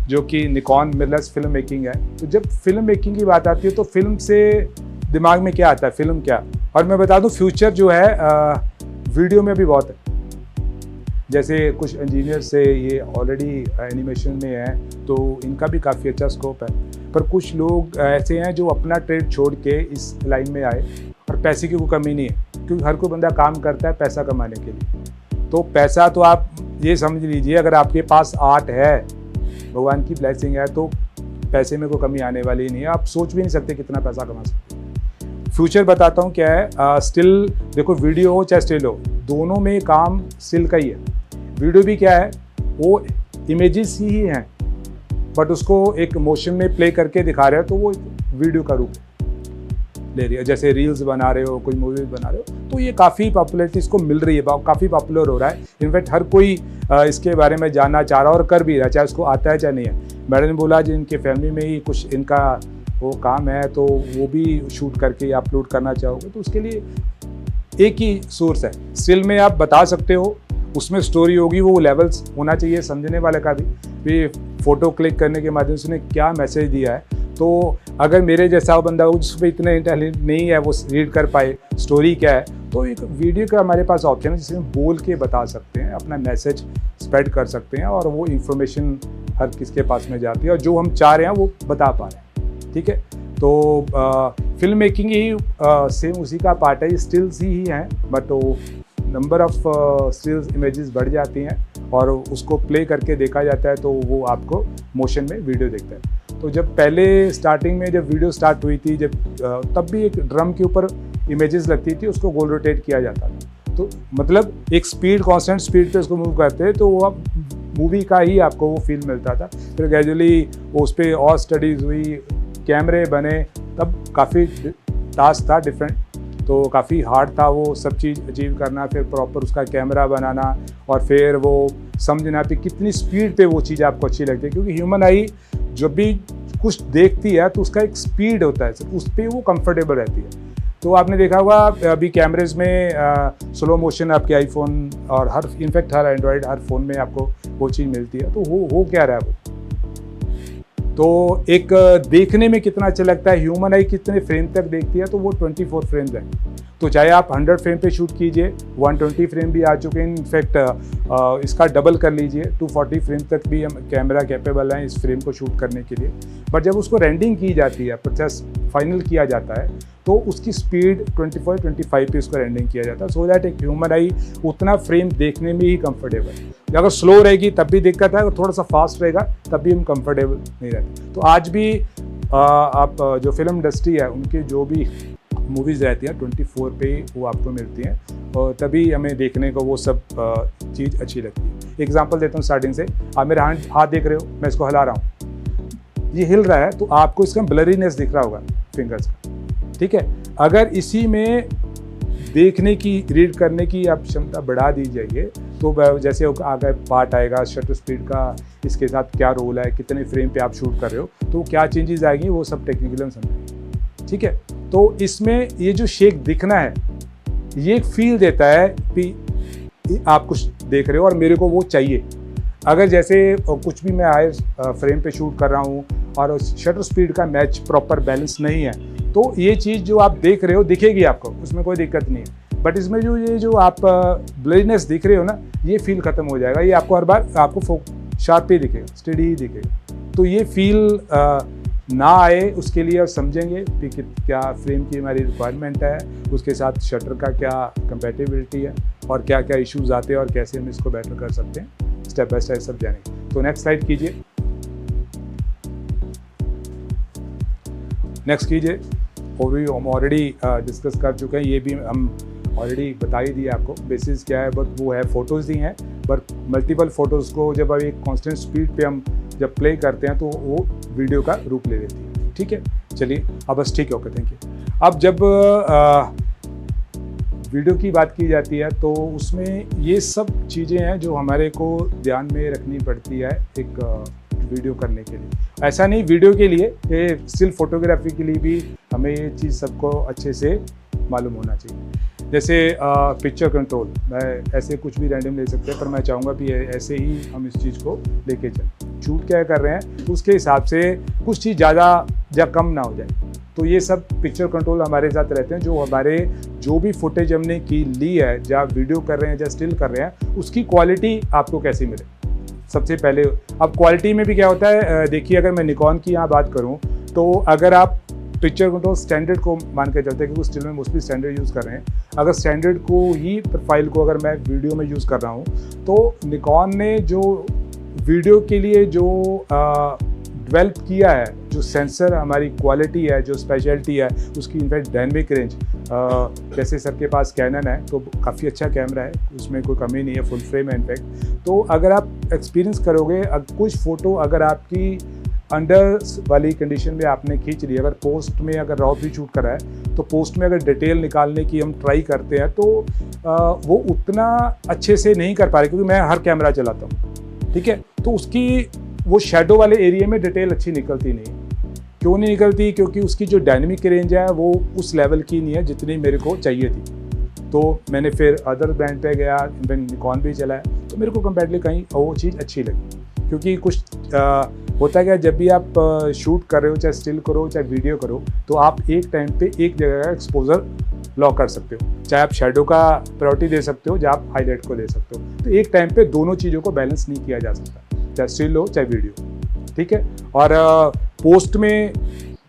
जो कि निकॉन मिररलेस फिल्म मेकिंग है। तो जब फिल्म मेकिंग की बात आती है तो फिल्म से दिमाग में क्या आता है, फिल्म क्या। और मैं बता दूं फ्यूचर जो है वीडियो में भी बहुत है, जैसे कुछ इंजीनियर से ये ऑलरेडी एनिमेशन में है तो इनका भी काफ़ी अच्छा स्कोप है, पर कुछ लोग ऐसे हैं जो अपना ट्रेड छोड़ के इस लाइन में आए और पैसे की कोई कमी नहीं है, क्योंकि हर कोई बंदा काम करता है पैसा कमाने के लिए। तो पैसा तो आप ये समझ लीजिए, अगर आपके पास आर्ट है, भगवान की ब्लेसिंग है, तो पैसे में कोई कमी आने वाली नहीं है। आप सोच भी नहीं सकते कितना पैसा कमा सकते हैं। फ्यूचर बताता हूँ क्या है। स्टिल देखो, वीडियो हो चाहे स्टिल हो, दोनों में काम स्टिल का ही है। वीडियो भी क्या है, वो इमेजेस ही हैं, बट उसको एक मोशन में प्ले करके दिखा रहे हो तो वो वीडियो का रूप ले रही है। जैसे रील्स बना रहे हो, कोई मूवीज बना रहे हो, तो ये काफ़ी पॉपुलैरिटी इसको मिल रही है, काफ़ी पॉपुलर हो रहा है। इनफैक्ट हर कोई इसके बारे में जानना चाह रहा है और कर भी रहा है, चाहे उसको आता है चाहे नहीं है। मैडम ने बोला जिनके फैमिली में ही कुछ इनका वो काम है तो वो भी शूट करके अपलोड करना चाहोगे तो उसके लिए एक ही सोर्स है। स्टिल में आप बता सकते हो, उसमें स्टोरी होगी, वो लेवल्स होना चाहिए समझने वाले का भी फ़ोटो क्लिक करने के माध्यम से उसने क्या मैसेज दिया है। तो अगर मेरे जैसा बंदा हो जिस पर इतना इंटेलिजेंट नहीं है वो रीड कर पाए स्टोरी क्या है, तो एक वीडियो का हमारे पास ऑप्शन है जिसमें बोल के बता सकते हैं, अपना मैसेज स्प्रेड कर सकते हैं और वो इंफॉर्मेशन हर किसके पास में जाती है और जो हम चाह रहे हैं वो बता पा रहे हैं। ठीक है, तो फिल्म मेकिंग ही सेम उसी का पार्ट है, स्टिल्स ही हैं, बट वो नंबर ऑफ स्टिल्स इमेजेस बढ़ जाती हैं और उसको प्ले करके देखा जाता है तो वो आपको मोशन में वीडियो देखता है। तो जब पहले स्टार्टिंग में जब वीडियो स्टार्ट हुई थी, जब तब भी एक ड्रम के ऊपर इमेजेस लगती थी, उसको गोल रोटेट किया जाता था, तो मतलब एक स्पीड, कांस्टेंट स्पीड पे उसको मूव करते तो वो अब मूवी का ही आपको वो फील मिलता था। फिर ग्रेजुअली उस पर और स्टडीज़ हुई, कैमरे बने, तब काफ़ी टास्क था डिफरेंट, तो काफ़ी हार्ड था वो सब चीज़ अचीव करना, फिर प्रॉपर उसका कैमरा बनाना और फिर वो समझना कि कितनी स्पीड पे वो चीज़ आपको अच्छी लगती है, क्योंकि ह्यूमन आई जब भी कुछ देखती है तो उसका एक स्पीड होता है, उस पर वो कंफर्टेबल रहती है। तो आपने देखा होगा अभी कैमरेज में स्लो मोशन आपके आईफोन और हर इनफैक्ट हर एंड्रॉयड हर फ़ोन में आपको वो चीज़ मिलती है। तो वो क्या रहा है वो, तो एक देखने में कितना अच्छा लगता है, ह्यूमन आई कितने फ्रेम तक देखती है, तो वो 24 फ्रेम्स है। तो चाहे आप 100 फ्रेम पे शूट कीजिए, 120 फ्रेम भी आ चुके हैं, इनफैक्ट इसका डबल कर लीजिए, 240 फ्रेम तक भी हम कैमरा कैपेबल हैं इस फ्रेम को शूट करने के लिए। बट जब उसको रेंडिंग की जाती है, प्रोसेस फाइनल किया जाता है, तो उसकी स्पीड 24-25 पे उसको रेंडिंग किया जाता है, सो दैट एक ह्यूमन आई उतना फ्रेम देखने में ही कंफर्टेबल है। अगर स्लो रहेगी तब भी दिक्कत है, अगर थोड़ा सा फास्ट रहेगा तब भी हम कंफर्टेबल नहीं रहते। तो आज भी आप जो फिल्म इंडस्ट्री है उनके जो भी मूवीज़ रहती हैं 24 पे वो आपको मिलती हैं, और तभी हमें देखने को वो सब चीज़ अच्छी लगती है। एग्जांपल देता हूँ स्टार्टिंग से, आप मेरा हाथ देख रहे हो, मैं इसको हिला रहा हूँ, ये हिल रहा है, तो आपको इसका ब्लरीनेस दिख रहा होगा फिंगर्स का, ठीक है। अगर इसी में देखने की, रीड करने की आप क्षमता बढ़ा दी जाइए, तो जैसे आगे पार्ट आएगा, शटर स्पीड का इसके साथ क्या रोल है, कितने फ्रेम पे आप शूट कर रहे हो, तो क्या चेंजेस आएंगी, वो सब टेक्निकली हम समझेंगे, ठीक है। तो इसमें ये जो शेक दिखना है, ये एक फील देता है कि आप कुछ देख रहे हो और मेरे को वो चाहिए। अगर जैसे कुछ भी मैं हाई फ्रेम पे शूट कर रहा हूँ और शटर स्पीड का मैच प्रॉपर बैलेंस नहीं है, तो ये चीज़ जो आप देख रहे हो दिखेगी आपको, उसमें कोई दिक्कत नहीं है। बट इसमें जो आप ब्लरीनेस दिख रहे हो ना, ये फील ख़त्म हो जाएगा, ये आपको हर बार आपको शार्प ही दिखेगा, स्टेडी ही दिखेगा। तो ये फील ना आए उसके लिए आप समझेंगे कि क्या फ्रेम की हमारी रिक्वायरमेंट है, उसके साथ शटर का क्या कंपैटिबिलिटी है और क्या क्या इश्यूज आते हैं और कैसे हम इसको बेटर कर सकते हैं, स्टेप बाय स्टेप सब जानेंगे। तो नेक्स्ट स्लाइड कीजिए, नेक्स्ट कीजिए। और भी हम ऑलरेडी डिस्कस कर चुके हैं, ये भी हम ऑलरेडी बता ही दिए आपको बेसिस क्या है, बट वो है फ़ोटोज़ दी हैं, बट मल्टीपल फ़ोटोज़ को जब अब एक कांस्टेंट स्पीड पे हम जब प्ले करते हैं तो वो वीडियो का रूप ले लेती है, ठीक है। चलिए अब बस, ठीक है, ओके, थैंक यू। अब जब वीडियो की बात की जाती है तो उसमें ये सब चीज़ें हैं जो हमारे को ध्यान में रखनी पड़ती है एक वीडियो करने के लिए। ऐसा नहीं वीडियो के लिए, ये स्टिल फोटोग्राफी के लिए भी हमें ये चीज़ सबको अच्छे से मालूम होना चाहिए। जैसे पिक्चर कंट्रोल, मैं ऐसे कुछ भी रैंडम ले सकते हैं, पर मैं चाहूँगा कि ऐसे ही हम इस चीज़ को लेके चलें। शूट क्या कर रहे हैं उसके हिसाब से कुछ चीज़ ज़्यादा या कम ना हो जाए, तो ये सब पिक्चर कंट्रोल हमारे साथ रहते हैं। जो हमारे जो भी फुटेज हमने की ली है, जहाँ वीडियो कर रहे हैं या स्टिल कर रहे हैं, उसकी क्वालिटी आपको कैसी मिले सबसे पहले। अब क्वालिटी में भी क्या होता है, देखिए अगर मैं निकॉन की यहाँ बात करूँ, तो अगर आप पिक्चर कंट्रोल स्टैंडर्ड को मान के चलते हैं, क्योंकि स्टिल में मोस्टली स्टैंडर्ड यूज़ कर रहे हैं, अगर स्टैंडर्ड को ही प्रोफाइल को अगर मैं वीडियो में यूज़ कर रहा हूँ, तो निकॉन ने जो वीडियो के लिए जो डेवलप किया है, जो सेंसर हमारी क्वालिटी है, जो स्पेशलिटी है उसकी, इनफैक्ट डायनेमिक रेंज, जैसे सर के पास कैनन है तो काफ़ी अच्छा कैमरा है, उसमें कोई कमी नहीं है, फुल फ्रेम है इनफैक्ट। तो अगर आप एक्सपीरियंस करोगे, कुछ फ़ोटो अगर आपकी अंडर वाली कंडीशन में आपने खींच ली, अगर पोस्ट में अगर रॉ भी शूट करा है, तो पोस्ट में अगर डिटेल निकालने की हम ट्राई करते हैं तो वो उतना अच्छे से नहीं कर पा रहे, क्योंकि मैं हर कैमरा चलाता हूँ, ठीक है। तो उसकी वो शेडो वाले एरिया में डिटेल अच्छी निकलती नहीं। क्यों नहीं निकलती? क्योंकि उसकी जो डायनेमिक रेंज है वो उस लेवल की नहीं है जितनी मेरे को चाहिए थी। तो मैंने फिर अदर ब्रांड पे गया, निकॉन भी चला है, तो मेरे को कंपैरेटिवली कहीं वो चीज़ अच्छी लगी। क्योंकि कुछ होता है क्या, जब भी आप शूट कर रहे हो, चाहे स्टिल करो चाहे वीडियो करो, तो आप एक टाइम पे एक जगह का एक्सपोजर लॉक कर सकते हो। चाहे आप शेडो का प्रायोरिटी दे सकते हो, चाहे आप हाईलाइट को दे सकते हो। तो एक टाइम पे दोनों चीज़ों को बैलेंस नहीं किया जा सकता, चाहे स्टिल हो चाहे वीडियो, ठीक है। और पोस्ट में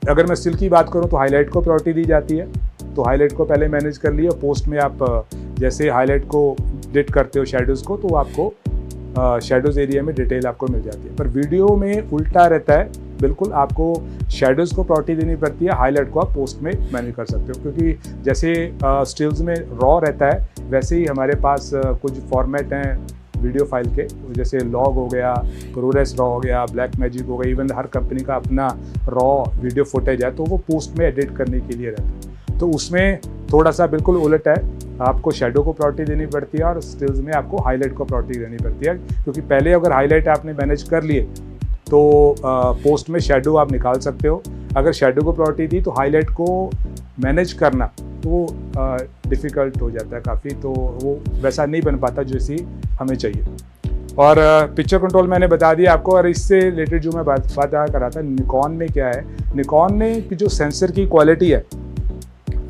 अगर मैं स्टिल की बात करूँ तो हाईलाइट को प्रायोरिटी दी जाती है, तो हाईलाइट को पहले मैनेज कर लिया। पोस्ट में आप जैसे हाईलाइट को डिट करते हो शेडोज़ को, तो आपको शेडोज़ एरिया में डिटेल आपको मिल जाती है। पर वीडियो में उल्टा रहता है, बिल्कुल आपको शेडोज़ को प्रायोरिटी देनी पड़ती है, हाईलाइट को आप पोस्ट में मैनेज कर सकते हो। क्योंकि जैसे स्टिल्स में रॉ रहता है, वैसे ही हमारे पास कुछ फॉर्मेट हैं वीडियो फाइल के, जैसे लॉग हो गया, प्रोरेस रॉ हो गया, ब्लैक मैजिक हो गया, इवन हर कंपनी का अपना रॉ वीडियो फुटेज है, तो वो पोस्ट में एडिट करने के लिए रहता है। तो उसमें थोड़ा सा बिल्कुल उलट है, आपको शेडो को प्रायोरिटी देनी पड़ती है और स्टिल्स में आपको हाईलाइट को प्रायोरिटी देनी पड़ती है। क्योंकि पहले अगर हाईलाइट आपने मैनेज कर लिए तो पोस्ट में शेडो आप निकाल सकते हो। अगर शेडो को प्रायोरिटी दी तो हाईलाइट को मैनेज करना तो वो डिफ़िकल्ट हो जाता है काफ़ी, तो वो वैसा नहीं बन पाता जैसी हमें चाहिए। और पिक्चर कंट्रोल मैंने बता दिया आपको। और इससे रिलेटेड जो मैं बात कर रहा था, निकॉन में क्या है, निकॉन ने की जो सेंसर की क्वालिटी है,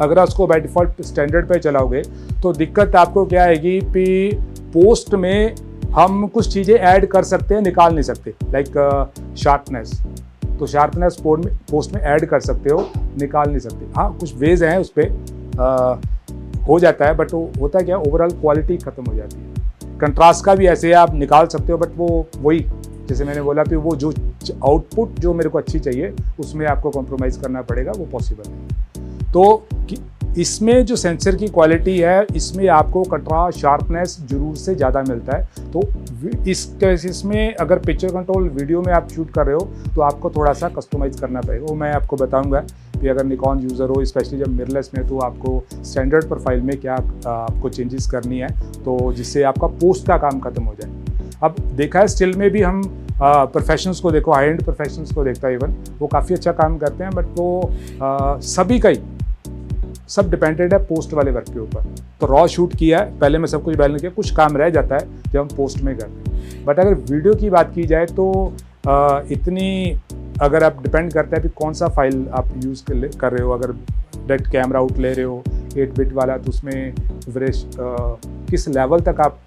अगर आप उसको बाय डिफ़ॉल्ट स्टैंडर्ड पे चलाओगे तो दिक्कत आपको क्या आएगी कि पोस्ट में हम कुछ चीज़ें ऐड कर सकते हैं, निकाल नहीं सकते, लाइक शार्पनेस। तो शार्पनेस पोस्ट में ऐड कर सकते हो, निकाल नहीं सकते। हाँ, कुछ वेज हैं उस पर हो जाता है, बट वो होता है क्या, ओवरऑल क्वालिटी ख़त्म हो जाती है। कंट्रास्ट का भी ऐसे आप निकाल सकते हो, बट वो वही जैसे मैंने बोला कि वो जो आउटपुट जो मेरे को अच्छी चाहिए उसमें आपको कॉम्प्रोमाइज़ करना पड़ेगा, वो पॉसिबल नहीं। तो इसमें जो सेंसर की क्वालिटी है, इसमें आपको कंट्रास्ट शार्पनेस जरूर से ज़्यादा मिलता है। तो इस केस में अगर पिक्चर कंट्रोल वीडियो में आप शूट कर रहे हो तो आपको थोड़ा सा कस्टमाइज़ करना पड़ेगा। वो मैं आपको बताऊंगा कि अगर निकॉन यूज़र हो, स्पेशली जब मिररलेस में, तो आपको स्टैंडर्ड प्रोफाइल में क्या आपको चेंजेस करनी है, तो जिससे आपका पोस्ट का काम खत्म हो जाए। अब देखा है स्टिल में भी हम प्रोफेशनल्स को देखो, हाई एंड प्रोफेशनल्स को देखता है, इवन वो काफ़ी अच्छा काम करते हैं, बट वो सभी का ही सब डिपेंडेंट है पोस्ट वाले वर्क के ऊपर। तो रॉ शूट किया है, पहले में सब कुछ बैलेंस किया, कुछ काम रह जाता है जब हम पोस्ट में करते हैं। बट अगर वीडियो की बात की जाए तो इतनी अगर आप डिपेंड करता है कि कौन सा फाइल आप यूज़ कर रहे हो। अगर डायरेक्ट कैमरा आउट ले रहे हो 8 बिट वाला, तो उसमें किस लेवल तक आप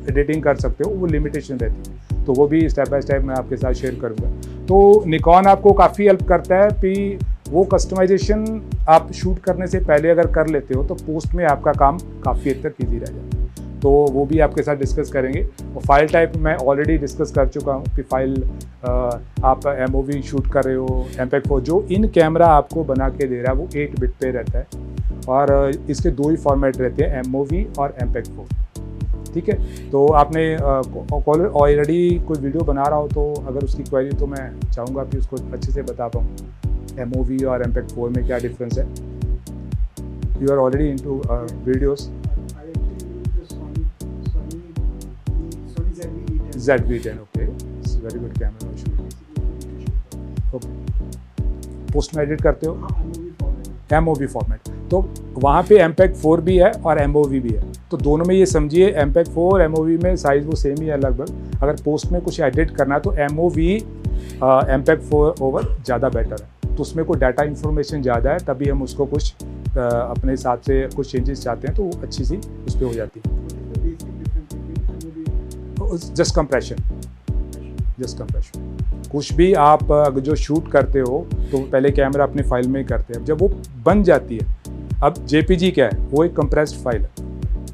एडिटिंग कर सकते हो, वो लिमिटेशन रहती है। तो वो भी स्टेप बाय स्टेप मैं आपके साथ शेयर करूँगा। तो निकॉन आपको काफ़ी हेल्प करता है कि वो कस्टमाइजेशन आप शूट करने से पहले अगर कर लेते हो तो पोस्ट में आपका काम काफ़ी हद तक ईजी रह जाता है। तो वो भी आपके साथ डिस्कस करेंगे। और फाइल टाइप मैं ऑलरेडी डिस्कस कर चुका हूँ कि फाइल आप MOV शूट कर रहे हो, MPEG-4 जो इन कैमरा आपको बना के दे रहा है वो 8 बिट पे रहता है, और इसके 2 ही फॉर्मेट रहते हैं, MOV और MPEG-4। ठीक है, तो आपने ऑलरेडी कोई वीडियो बना रहा हो तो अगर उसकी क्वेरी, तो मैं चाहूँगा कि उसको अच्छे से बता पाऊँ MOV और MPEG-4 में क्या डिफरेंस है। You are already into videos. ZV-10, okay, very good camera. Post में एडिट करते हो MOV फॉर्मेट, तो वहाँ पे MPEG-4 भी है और MOV भी है। तो दोनों में ये समझिए MPEG-4 और MOV में साइज़ वो सेम ही है लगभग। अगर पोस्ट में कुछ एडिट करना है तो MOV MPEG-4 ओवर ज़्यादा बेटर है। तो उसमें कोई डाटा इन्फॉर्मेशन ज़्यादा है, तभी हम उसको कुछ अपने हिसाब से कुछ चेंजेस चाहते हैं तो वो अच्छी सी उस पर हो जाती है। Just compression. कुछ भी आप जो शूट करते हो तो पहले कैमरा अपने फाइल में ही करते हैं, जब वो बन जाती है, अब JPG क्या है, वो एक कंप्रेस्ड फाइल है,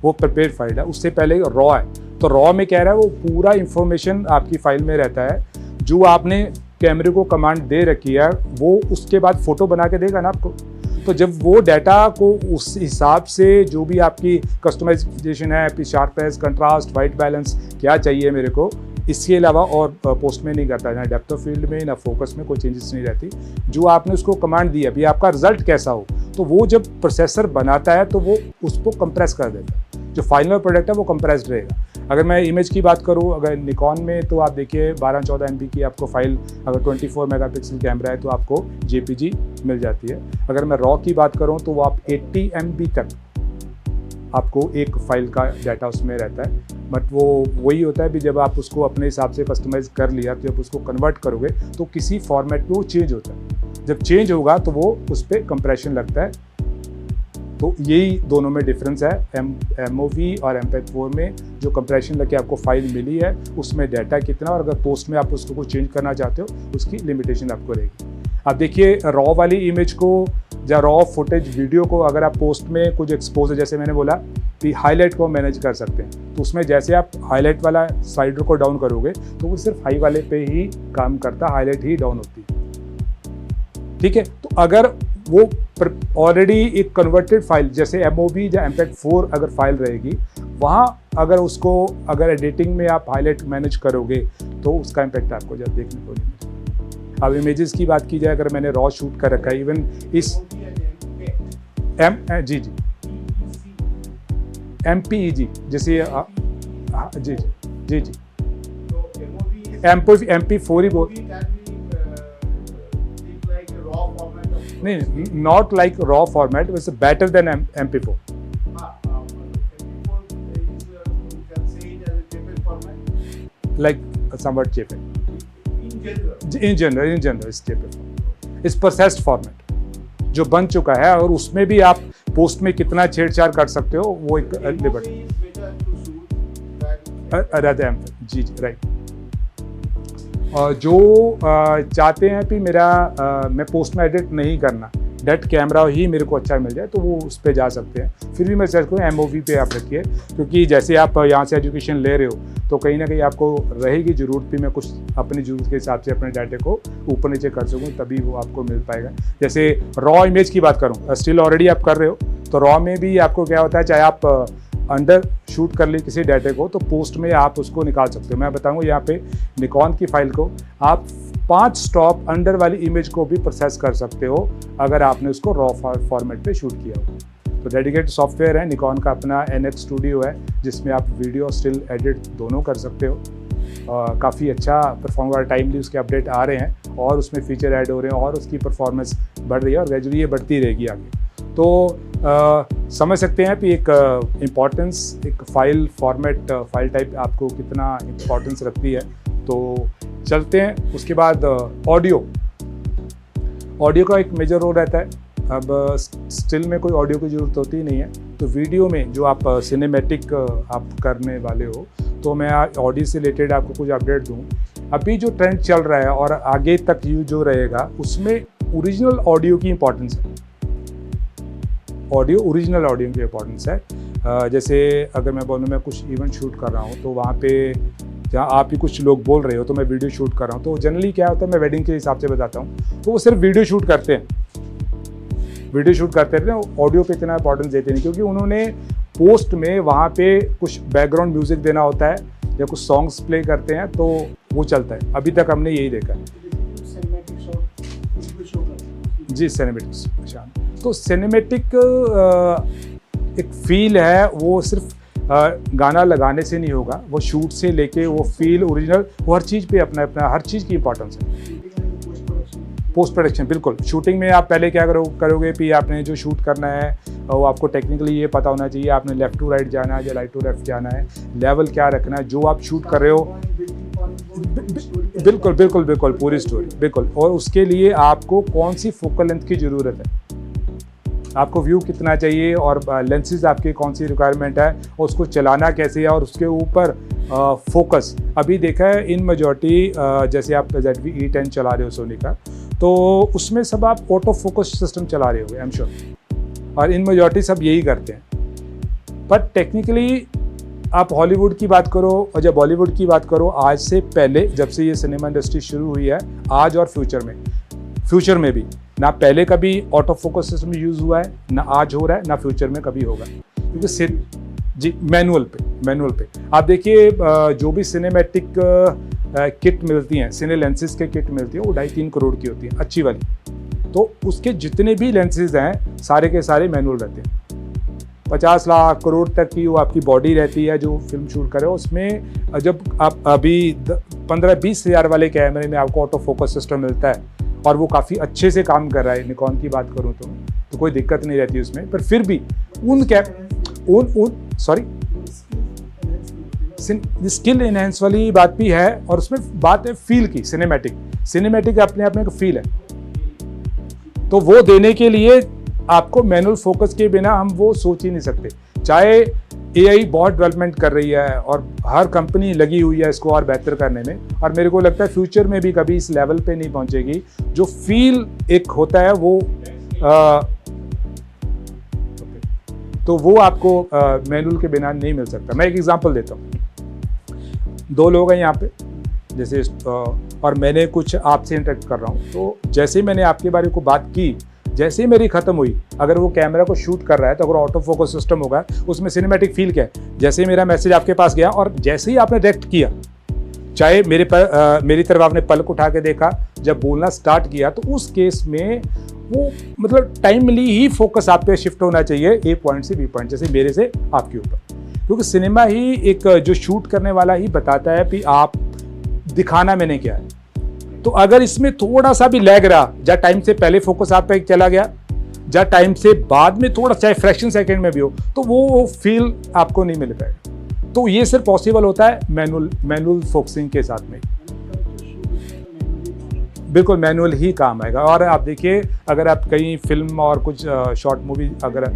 वो प्रिपेयर्ड फाइल है, उससे पहले रॉ है। तो रॉ में कह रहा है वो पूरा इंफॉर्मेशन आपकी फाइल में रहता है, जो आपने कैमरे को कमांड दे रखी है, वो उसके बाद फ़ोटो बना के देगा ना आपको। तो जब वो डाटा को उस हिसाब से जो भी आपकी कस्टमाइजेशन है, शार्पनेस, कंट्रास्ट, वाइट बैलेंस क्या चाहिए मेरे को, इसके अलावा और पोस्ट में नहीं करता, ना डेप्थ ऑफ फील्ड में ना फोकस में कोई चेंजेस नहीं रहती। जो आपने उसको कमांड दी, अभी आपका रिजल्ट कैसा हो, तो वो जब प्रोसेसर बनाता है तो वो उसको कंप्रेस कर देता है। जो फाइनल प्रोडक्ट है वो कंप्रेस्ड रहेगा। अगर मैं इमेज की बात करूँ, अगर निकॉन में तो आप देखिए 12-14 MB की आपको फाइल, अगर 24 मेगापिक्सल कैमरा है तो आपको JPG मिल जाती है। अगर मैं रॉ की बात करूँ तो वो आप 80 MB तक आपको एक फाइल का डाटा उसमें रहता है। बट वो वही होता है कि जब आप उसको अपने हिसाब से कस्टमाइज़ कर लिया, तो जब उसको कन्वर्ट करोगे तो किसी फॉर्मेट में वो चेंज होता है। जब चेंज होगा तो वो उस पर कंप्रेशन लगता है। तो यही दोनों में डिफरेंस है। MOV और MPEG-4 में जो कंप्रेशन लगे आपको फाइल मिली है उसमें डाटा कितना, और अगर पोस्ट में आप उसको कुछ चेंज करना चाहते हो उसकी लिमिटेशन आपको रहेगी। अब देखिए रॉ वाली इमेज को या रॉ फुटेज वीडियो को अगर आप पोस्ट में कुछ एक्सपोज, जैसे मैंने बोला कि हाईलाइट को मैनेज कर सकते हैं, तो उसमें जैसे आप हाईलाइट वाला स्लाइडर को डाउन करोगे तो वो सिर्फ हाई वाले पे ही काम करता, हाईलाइट ही डाउन होती है। ठीक है, तो अगर वो ऑलरेडी एक कन्वर्टेड फाइल जैसे MOV या MPEG-4 अगर फाइल रहेगी, वहाँ अगर उसको अगर एडिटिंग में आप हाईलाइट मैनेज करोगे तो उसका इम्पैक्ट आपको जब देखने को नहीं मिलेगा। अब इमेजेस की बात की जाए, अगर मैंने रॉ शूट कर रखा है, इवन इस जी MPEG जैसे जी जी जी MP4 ही बोल नहीं, not like raw format, it's better than MP4. Like somewhat JPEG. In general, it's JPEG. It's processed format, जो बन चुका है, और उसमें भी आप पोस्ट में कितना छेड़छाड़ कर सकते हो वो एक लिबर्टी। जी राइट। और जो चाहते हैं कि मैं पोस्ट में एडिट नहीं करना, डेट कैमरा ही मेरे को अच्छा मिल जाए, तो वो उस पर जा सकते हैं। फिर भी मैं सजेस्ट करूँ MOV पे आप रखिए, क्योंकि जैसे आप यहाँ से एजुकेशन ले रहे हो तो कहीं ना कहीं आपको रहेगी ज़रूरत भी मैं कुछ अपनी ज़रूरत के हिसाब से अपने डाटे को ऊपर नीचे कर सकूँ, तभी वो आपको मिल पाएगा। जैसे रॉ इमेज की बात करूँ, स्टिल ऑलरेडी आप कर रहे हो, तो रॉ में भी आपको क्या होता है, चाहे आप अंडर शूट कर ली किसी डाटे को, तो पोस्ट में आप उसको निकाल सकते हो। मैं बताऊँगा यहाँ पे निकॉन की फाइल को आप 5 स्टॉप अंडर वाली इमेज को भी प्रोसेस कर सकते हो अगर आपने उसको रॉ फॉर्मेट पे शूट किया हो। तो डेडिकेटेड सॉफ्टवेयर है, निकॉन का अपना NX स्टूडियो है, जिसमें आप वीडियो स्टिल एडिट दोनों कर सकते हो। काफ़ी अच्छा परफॉर्म कर, टाइमली उसके अपडेट आ रहे हैं और उसमें फीचर ऐड हो रहे हैं और उसकी परफॉर्मेंस बढ़ रही है और ग्रेजुअली ये बढ़ती रहेगी आगे। तो समझ सकते हैं कि एक इम्पॉर्टेंस, एक फाइल फॉर्मेट, फाइल टाइप आपको कितना इम्पॉर्टेंस रखती है। तो चलते हैं उसके बाद ऑडियो का एक मेजर रोल रहता है। अब स्टिल में कोई ऑडियो की ज़रूरत होती ही नहीं है, तो वीडियो में जो आप सिनेमैटिक आप करने वाले हो, तो मैं ऑडियो से रिलेटेड आपको कुछ अपडेट दूँ। अभी जो ट्रेंड चल रहा है और आगे तक यूज जो रहेगा, उसमें ओरिजिनल ऑडियो की इम्पोर्टेंस है। ओरिजिनल ऑडियो की इम्पोर्टेंस है। जैसे अगर मैं बोलूँ मैं कुछ इवेंट शूट कर रहा हूँ, तो वहाँ पे जहाँ आप ही कुछ लोग बोल रहे हो तो मैं वीडियो शूट कर रहा हूँ, तो जनरली क्या होता है, मैं वेडिंग के हिसाब से बताता हूँ, तो वो सिर्फ वीडियो शूट करते हैं, ऑडियो पे इतना इंपॉर्टेंस देते नहीं, क्योंकि उन्होंने पोस्ट में वहाँ पे कुछ बैकग्राउंड म्यूजिक देना होता है या कुछ सॉन्ग्स प्ले करते हैं, तो वो चलता है। अभी तक हमने यही देखा है जी, सिनेमैटिक। तो सिनेमैटिक एक फील है, वो सिर्फ गाना लगाने से नहीं होगा, वो शूट से लेके वो फील ओरिजिनल, वो हर चीज़ पे अपना हर चीज़ की इंपॉर्टेंस है। पोस्ट प्रोडक्शन, बिल्कुल। शूटिंग में आप पहले क्या करोगे कि आपने जो शूट करना है वो आपको टेक्निकली ये पता होना चाहिए, आपने लेफ़्ट टू राइट जाना है या राइट टू लेफ़्ट जाना है, लेवल क्या रखना है, जो आप शूट कर रहे हो, बिल्कुल पूरी स्टोरी, बिल्कुल। और उसके लिए आपको कौन सी फोकल लेंथ की ज़रूरत है, आपको व्यू कितना चाहिए और लेंसेज आपकी कौन सी रिक्वायरमेंट है, और उसको चलाना कैसे है, और उसके ऊपर फोकस। अभी देखा है इन मेजॉरिटी, जैसे आप ZV-E10 चला रहे हो सोनी का, तो उसमें सब आप ऑटो फोकस सिस्टम चला रहे हो, आई एम श्योर, और इन मेजॉरिटी सब यही करते हैं। पर टेक्निकली आप हॉलीवुड की बात करो और जब बॉलीवुड की बात करो, आज से पहले जब से ये सिनेमा इंडस्ट्री शुरू हुई है, आज और फ्यूचर में भी ना पहले कभी ऑटो फोकस सिस्टम यूज़ हुआ है, ना आज हो रहा है, ना फ्यूचर में कभी होगा, क्योंकि जी मैनुअल पे आप देखिए, जो भी सिनेमैटिक किट मिलती हैं, सिने लेंसेज के किट मिलती हैं, वो 2.5-3 करोड़ की होती हैं, अच्छी वाली। तो उसके जितने भी लेंसेज हैं सारे के सारे मैनुअल रहते हैं। 50 लाख करोड़ तक की वो आपकी बॉडी रहती है जो फिल्म शूट करे। उसमें जब आप अभी 15-20 हज़ार वाले कैमरे में आपको ऑटो फोकस सिस्टम मिलता है और वो काफ़ी अच्छे से काम कर रहा है, निकॉन की बात करूँ तो कोई दिक्कत नहीं रहती उसमें। पर फिर भी स्किल इनहेंस वाली बात भी है, और उसमें बात है फील की। सिनेमैटिक अपने आप में एक फील है, तो वो देने के लिए आपको मैनुअल फोकस के बिना हम वो सोच ही नहीं सकते। चाहे AI बहुत डेवलपमेंट कर रही है और हर कंपनी लगी हुई है इसको और बेहतर करने में, और मेरे को लगता है फ्यूचर में भी कभी इस लेवल पे नहीं पहुंचेगी। जो फील एक होता है वो तो वो आपको मैनुअल के बिना नहीं मिल सकता। मैं एक एग्जांपल देता हूँ। 2 लोग हैं यहाँ पे, जैसे और मैंने कुछ आपसे इंटरेक्ट कर रहा हूँ, तो जैसे मैंने आपके बारे को बात की, जैसे ही मेरी ख़त्म हुई, अगर वो कैमरा को शूट कर रहा है तो अगर ऑटो फोकस सिस्टम होगा, उसमें सिनेमैटिक फील क्या है। जैसे ही मेरा मैसेज आपके पास गया और जैसे ही आपने डायरेक्ट किया, चाहे मेरी तरफ आपने पलक उठा के देखा, जब बोलना स्टार्ट किया, तो उस केस में वो मतलब टाइमली ही फोकस आप पे शिफ्ट होना चाहिए A पॉइंट से B पॉइंट, जैसे मेरे से आपके ऊपर, क्योंकि सिनेमा ही एक जो शूट करने वाला ही बताता है कि आप दिखाना मैंने क्या है। तो अगर इसमें थोड़ा सा भी लैग रहा, या टाइम से पहले फोकस आप पे चला गया, या टाइम से बाद में थोड़ा, चाहे फ्रैक्शन सेकंड में भी हो, तो वो फील आपको नहीं मिल पाएगा। तो ये सिर्फ पॉसिबल होता है मैनुअल फोकसिंग के साथ में। बिल्कुल मैनुअल ही काम आएगा। और आप देखिए, अगर आप कहीं फिल्म और कुछ शॉर्ट मूवी, अगर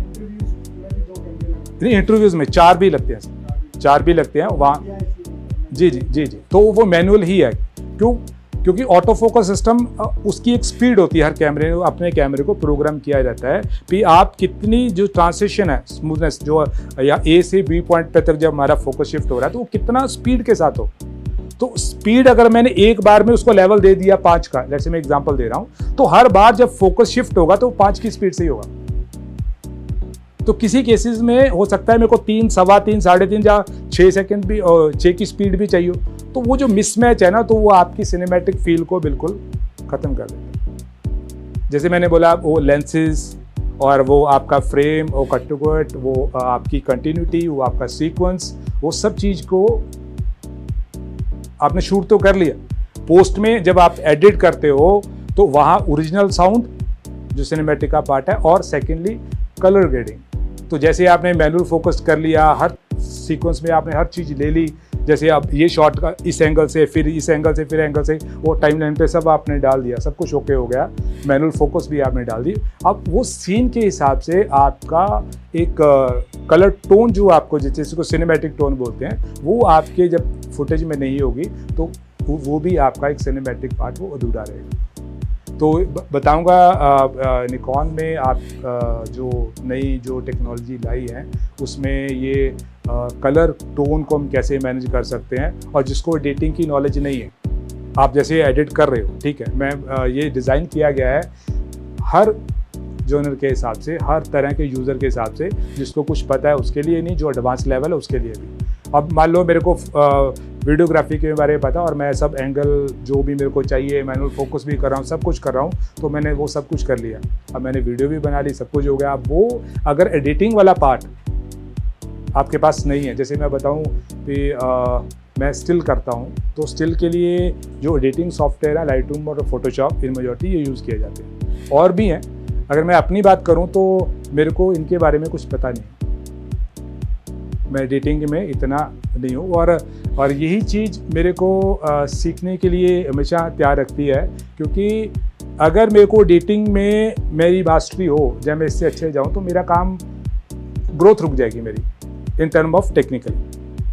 इंटरव्यूज में 4 भी लगते हैं, 4 भी लगते हैं वहाँ। जी जी जी जी, तो वो मैनुअल ही है। क्योंकि ऑटो फोकस सिस्टम, उसकी एक स्पीड होती है, हर कैमरे, अपने कैमरे को प्रोग्राम किया जाता है कि आप कितनी जो ट्रांसिशन है, स्मूथनेस जो, या ए से बी पॉइंट पे तक जब हमारा फोकस शिफ्ट हो रहा है, तो वो कितना स्पीड के साथ हो। तो स्पीड अगर मैंने एक बार में उसको लेवल दे दिया 5 का, जैसे मैं एग्जांपल दे रहा हूं, तो हर बार जब फोकस शिफ्ट होगा तो 5 की स्पीड से ही होगा। तो किसी केसेस में हो सकता है मेरे को 3, सवा 3, 3.5 या 6 सेकंड भी, 6 की स्पीड भी चाहिए। तो वो जो मिसमैच है ना, तो वो आपकी सिनेमैटिक फील को बिल्कुल खत्म कर देता है। जैसे मैंने बोला, वो लेंसेज और वो आपका फ्रेम, वो कट टू कट, वो आपकी कंटिन्यूटी, वो आपका सीक्वेंस, वो सब चीज़ को आपने शूट तो कर लिया। पोस्ट में जब आप एडिट करते हो तो वहाँ ओरिजिनल साउंड जो सिनेमैटिक का पार्ट है, और सेकेंडली कलर ग्रेडिंग। तो जैसे आपने मैनुअल फोकस कर लिया, हर सीक्वेंस में आपने हर चीज़ ले ली, जैसे अब ये शॉट का इस एंगल से, फिर इस एंगल से, फिर एंगल से, वो टाइमलाइन पे सब आपने डाल दिया, सब कुछ ओके हो गया, मैनुअल फोकस भी आपने डाल दी। अब वो सीन के हिसाब से आपका एक कलर टोन, जो आपको जिसको सिनेमैटिक टोन बोलते हैं, वो आपके जब फुटेज में नहीं होगी तो वो भी आपका एक सिनेमैटिक पार्ट वो अधूरा रहेगा। तो बताऊंगा निकॉन में आप जो नई जो टेक्नोलॉजी लाई है, उसमें ये कलर टोन को हम कैसे मैनेज कर सकते हैं। और जिसको एडिटिंग की नॉलेज नहीं है, आप जैसे एडिट कर रहे हो, ठीक है, मैं ये डिज़ाइन किया गया है हर जॉनर के हिसाब से, हर तरह के यूज़र के हिसाब से, जिसको कुछ पता है उसके लिए नहीं, जो एडवांस लेवल है उसके लिए भी। अब मान लो मेरे को वीडियोग्राफी के बारे में पता, और मैं सब एंगल जो भी मेरे को चाहिए, मैनुअल फोकस भी कर रहा हूँ, सब कुछ कर रहा हूँ, तो मैंने वो सब कुछ कर लिया। अब मैंने वीडियो भी बना ली, सब कुछ हो गया। अब वो अगर एडिटिंग वाला पार्ट आपके पास नहीं है, जैसे मैं बताऊँ कि मैं स्टिल करता हूँ, तो स्टिल के लिए जो एडिटिंग सॉफ्टवेयर है, लाइटरूम और फोटोशॉप, इन मेजॉरिटी ये यूज़ किए जाते हैं। और भी हैं, अगर मैं अपनी बात करूँ तो मेरे को इनके बारे में कुछ पता नहीं, मैं एडिटिंग में इतना नहीं हूँ। और यही चीज़ मेरे को सीखने के लिए हमेशा तैयार रखती है, क्योंकि अगर मेरे को एडिटिंग में मेरी मास्टरी हो, जब मैं इससे अच्छे जाऊँ, तो मेरा काम ग्रोथ रुक जाएगी मेरी, इन टर्म ऑफ टेक्निकल,